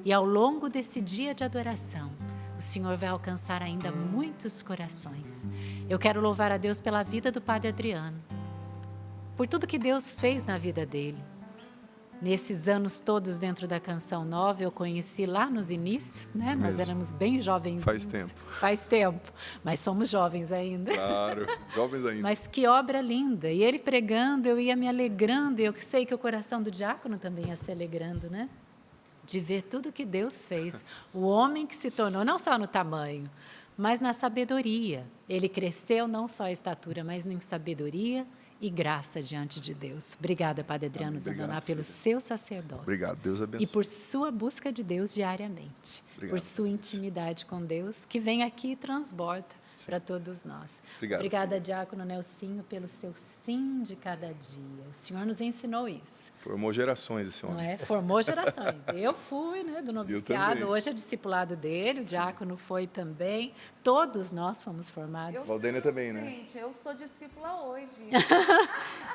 E ao longo desse dia de adoração, o Senhor vai alcançar ainda muitos corações. Eu quero louvar a Deus pela vida do Padre Adriano, por tudo que Deus fez na vida dele. Nesses anos todos dentro da Canção Nova, eu conheci lá nos inícios, né? Nós éramos bem jovens. Faz tempo. Faz tempo, mas somos jovens ainda. Claro, jovens ainda. Mas que obra linda. E ele pregando, eu ia me alegrando, e eu sei que o coração do diácono também ia se alegrando, né? De ver tudo que Deus fez. O homem que se tornou, não só no tamanho, mas na sabedoria. Ele cresceu não só em estatura, mas em sabedoria e graça diante de Deus. Obrigada, Padre Adriano Zandaná, pelo filha. seu sacerdócio. Obrigado, Deus abençoe. E por sua busca de Deus diariamente. Obrigado, por sua filha. intimidade com Deus, que vem aqui e transborda para todos nós. Obrigado, Obrigada, Diácono Nelsinho, pelo seu sim de cada dia. O Senhor nos ensinou isso. Formou gerações esse Não homem. é? Formou gerações. Eu fui, né, do noviciado, também. hoje é discipulado dele, o diácono foi também. Todos nós fomos formados. Valdênia também, né? Gente, eu sou discípula hoje.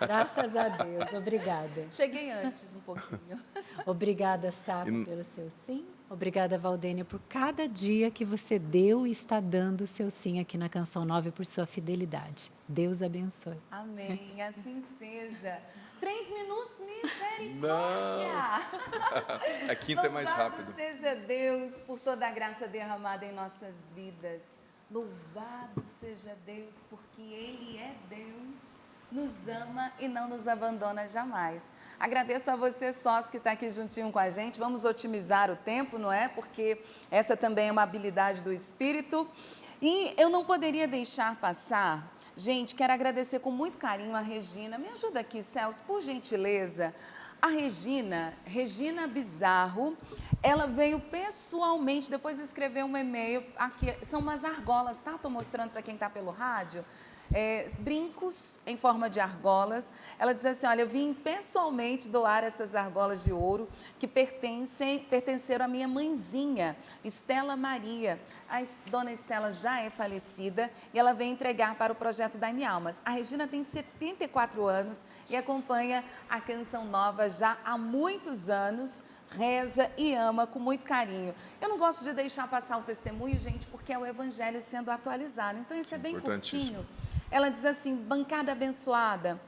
Graças a Deus. Obrigada. Cheguei antes um pouquinho. Obrigada, Sapo, pelo seu sim. Obrigada, Valdênia, por cada dia que você deu e está dando o seu sim aqui na Canção Nova e por sua fidelidade. Deus abençoe. Amém, assim seja. 3 minutos, misericórdia! A quinta é mais Louvado rápido. seja Deus por toda a graça derramada em nossas vidas. Louvado seja Deus porque Ele é Deus, nos ama e não nos abandona jamais. Agradeço a você, sócio, que está aqui juntinho com a gente. Vamos otimizar o tempo, não é? Porque essa também é uma habilidade do Espírito. E eu não poderia deixar passar. Gente, quero agradecer com muito carinho a Regina. Me ajuda aqui, Celso, por gentileza. A Regina Bizarro, ela veio pessoalmente, depois escreveu um e-mail. Aqui são umas argolas, tá? Estou mostrando para quem está pelo rádio. Brincos em forma de argolas. Ela diz assim, olha, eu vim pessoalmente doar essas argolas de ouro que pertenceram à minha mãezinha, Estela Maria. A dona Estela já é falecida e ela vem entregar para o projeto Dai-me Almas. A Regina tem 74 anos e acompanha a Canção Nova já há muitos anos, reza e ama com muito carinho. Eu não gosto de deixar passar o testemunho, gente, porque é o Evangelho sendo atualizado. Então, isso é bem curtinho. Ela diz assim, bancada abençoada,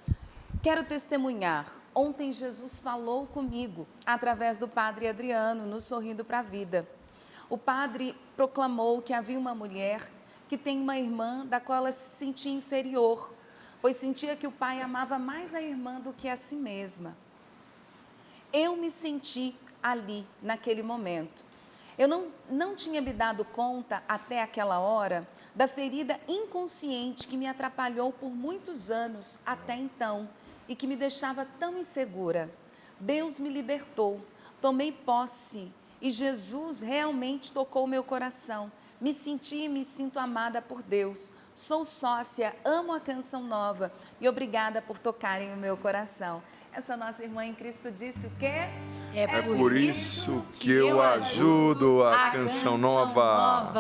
quero testemunhar. Ontem Jesus falou comigo através do Padre Adriano, no Sorrindo para a Vida. O padre proclamou que havia uma mulher que tem uma irmã da qual ela se sentia inferior, pois sentia que o pai amava mais a irmã do que a si mesma. Eu me senti ali, naquele momento. Eu não tinha me dado conta, até aquela hora, da ferida inconsciente que me atrapalhou por muitos anos até então e que me deixava tão insegura. Deus me libertou, tomei posse e Jesus realmente tocou meu coração. Me senti e me sinto amada por Deus. Sou sócia, amo a Canção Nova e obrigada por tocarem o meu coração. Essa nossa irmã em Cristo disse o quê? É Por isso que eu ajudo a Canção Nova.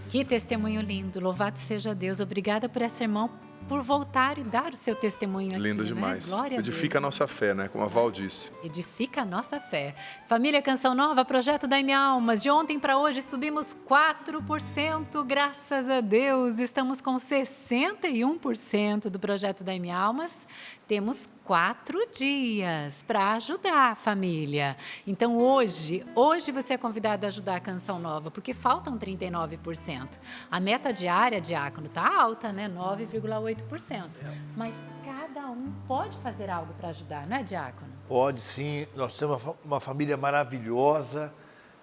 Que testemunho lindo. Louvado seja Deus. Obrigada por essa irmã, por voltar e dar o seu testemunho aqui. Lindo né? demais. Glória a Edifica a Deus. nossa fé, né? Como a Val disse. Edifica a nossa fé. Família Canção Nova, Projeto Dai-me Almas. De ontem para hoje subimos 4%, graças a Deus. Estamos com 61% do Projeto Dai-me Almas. Temos 4 dias para ajudar a família. Então hoje você é convidado a ajudar a Canção Nova, porque faltam 39%. A meta diária, Diácono, está alta, né? 9,8%. Mas cada um pode fazer algo para ajudar, não é, Diácono? Pode sim, nós temos uma família maravilhosa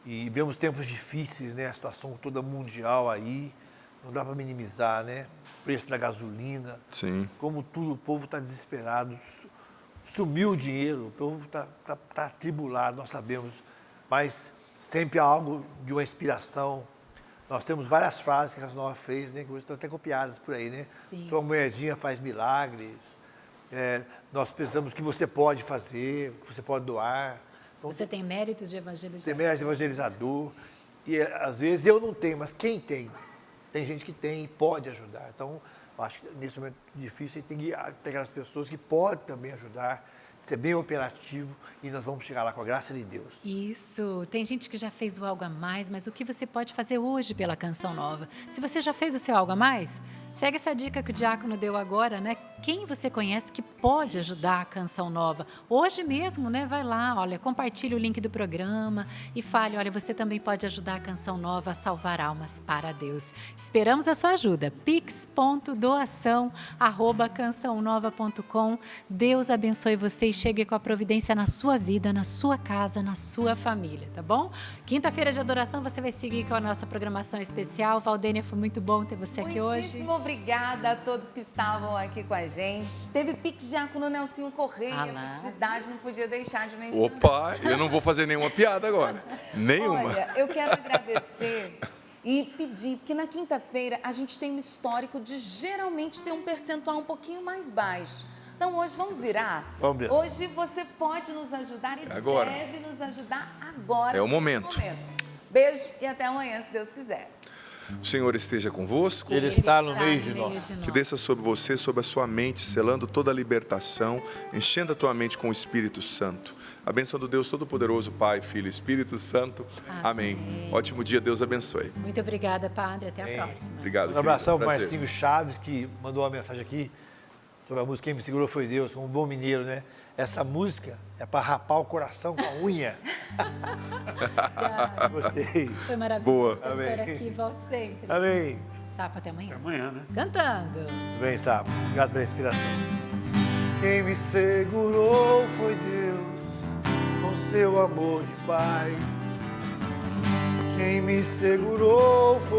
e vemos tempos difíceis, né? A situação toda mundial aí, não dá para minimizar, né? O preço da gasolina, Sim. como tudo, o povo está desesperado, sumiu o dinheiro, o povo está atribulado, nós sabemos, mas sempre há algo de uma inspiração. Nós temos várias frases que a Canção Nova fez, né? Que hoje estão até copiadas por aí, né? Sim. Sua moedinha faz milagres. Nós pensamos que você pode fazer, que você pode doar. Então, Você tem méritos de evangelizador. você é evangelizador. E às vezes eu não tenho, mas quem tem? Tem gente que tem e pode ajudar. Então, eu acho que nesse momento difícil, tem que ter aquelas pessoas que podem também ajudar, ser bem operativo e nós vamos chegar lá com a graça de Deus. Isso. Tem gente que já fez o algo a mais, mas o que você pode fazer hoje pela Canção Nova? Se você já fez o seu algo a mais, segue essa dica que o Diácono deu agora, né? Quem você conhece que pode ajudar a Canção Nova? Hoje mesmo, né? Vai lá, olha, compartilhe o link do programa e fale, olha, você também pode ajudar a Canção Nova a salvar almas para Deus. Esperamos a sua ajuda. pix.doação@cançãonova.com. Deus abençoe você e chegue com a providência na sua vida, na sua casa, na sua família, tá bom? Quinta-feira de adoração você vai seguir com a nossa programação especial. Valdênia, foi muito bom ter você aqui hoje. Muitíssimo obrigada a todos que estavam aqui com a a gente. Teve Pix Diácono Nelsinho Correia, Ah lá. Pixidade, não podia deixar de mencionar. Opa, eu não vou fazer nenhuma piada agora. Nenhuma. Olha, eu quero agradecer e pedir, porque na quinta-feira a gente tem um histórico de geralmente ter um percentual um pouquinho mais baixo. Então hoje vamos virar. Vamos virar. Hoje você pode nos ajudar e Agora. deve nos ajudar agora. É o nesse momento. Beijo e até amanhã, se Deus quiser. O Senhor esteja convosco. Ele está no está meio no de meio nós. de Que desça sobre você, sobre a sua mente, selando toda a libertação, enchendo a tua mente com o Espírito Santo. A bênção do Deus Todo-Poderoso, Pai, Filho e Espírito Santo. Amém. Ótimo dia, Deus abençoe. Muito obrigada, Padre. Até a Amém. próxima. Obrigado. Um abração querido. para o Prazer. Marcinho Chaves, que mandou uma mensagem aqui sobre a música Quem Me Segurou Foi Deus, como um bom mineiro, né? Essa música é para rapar o coração com a unha. Gostei. Foi maravilhoso. Boa. Professora Amém. aqui, volte sempre. Amém. Sapo, até amanhã. Até amanhã, né? Cantando. Bem, Sapo. Obrigado pela inspiração. Quem me segurou foi Deus, com seu amor de Pai. Quem me segurou foi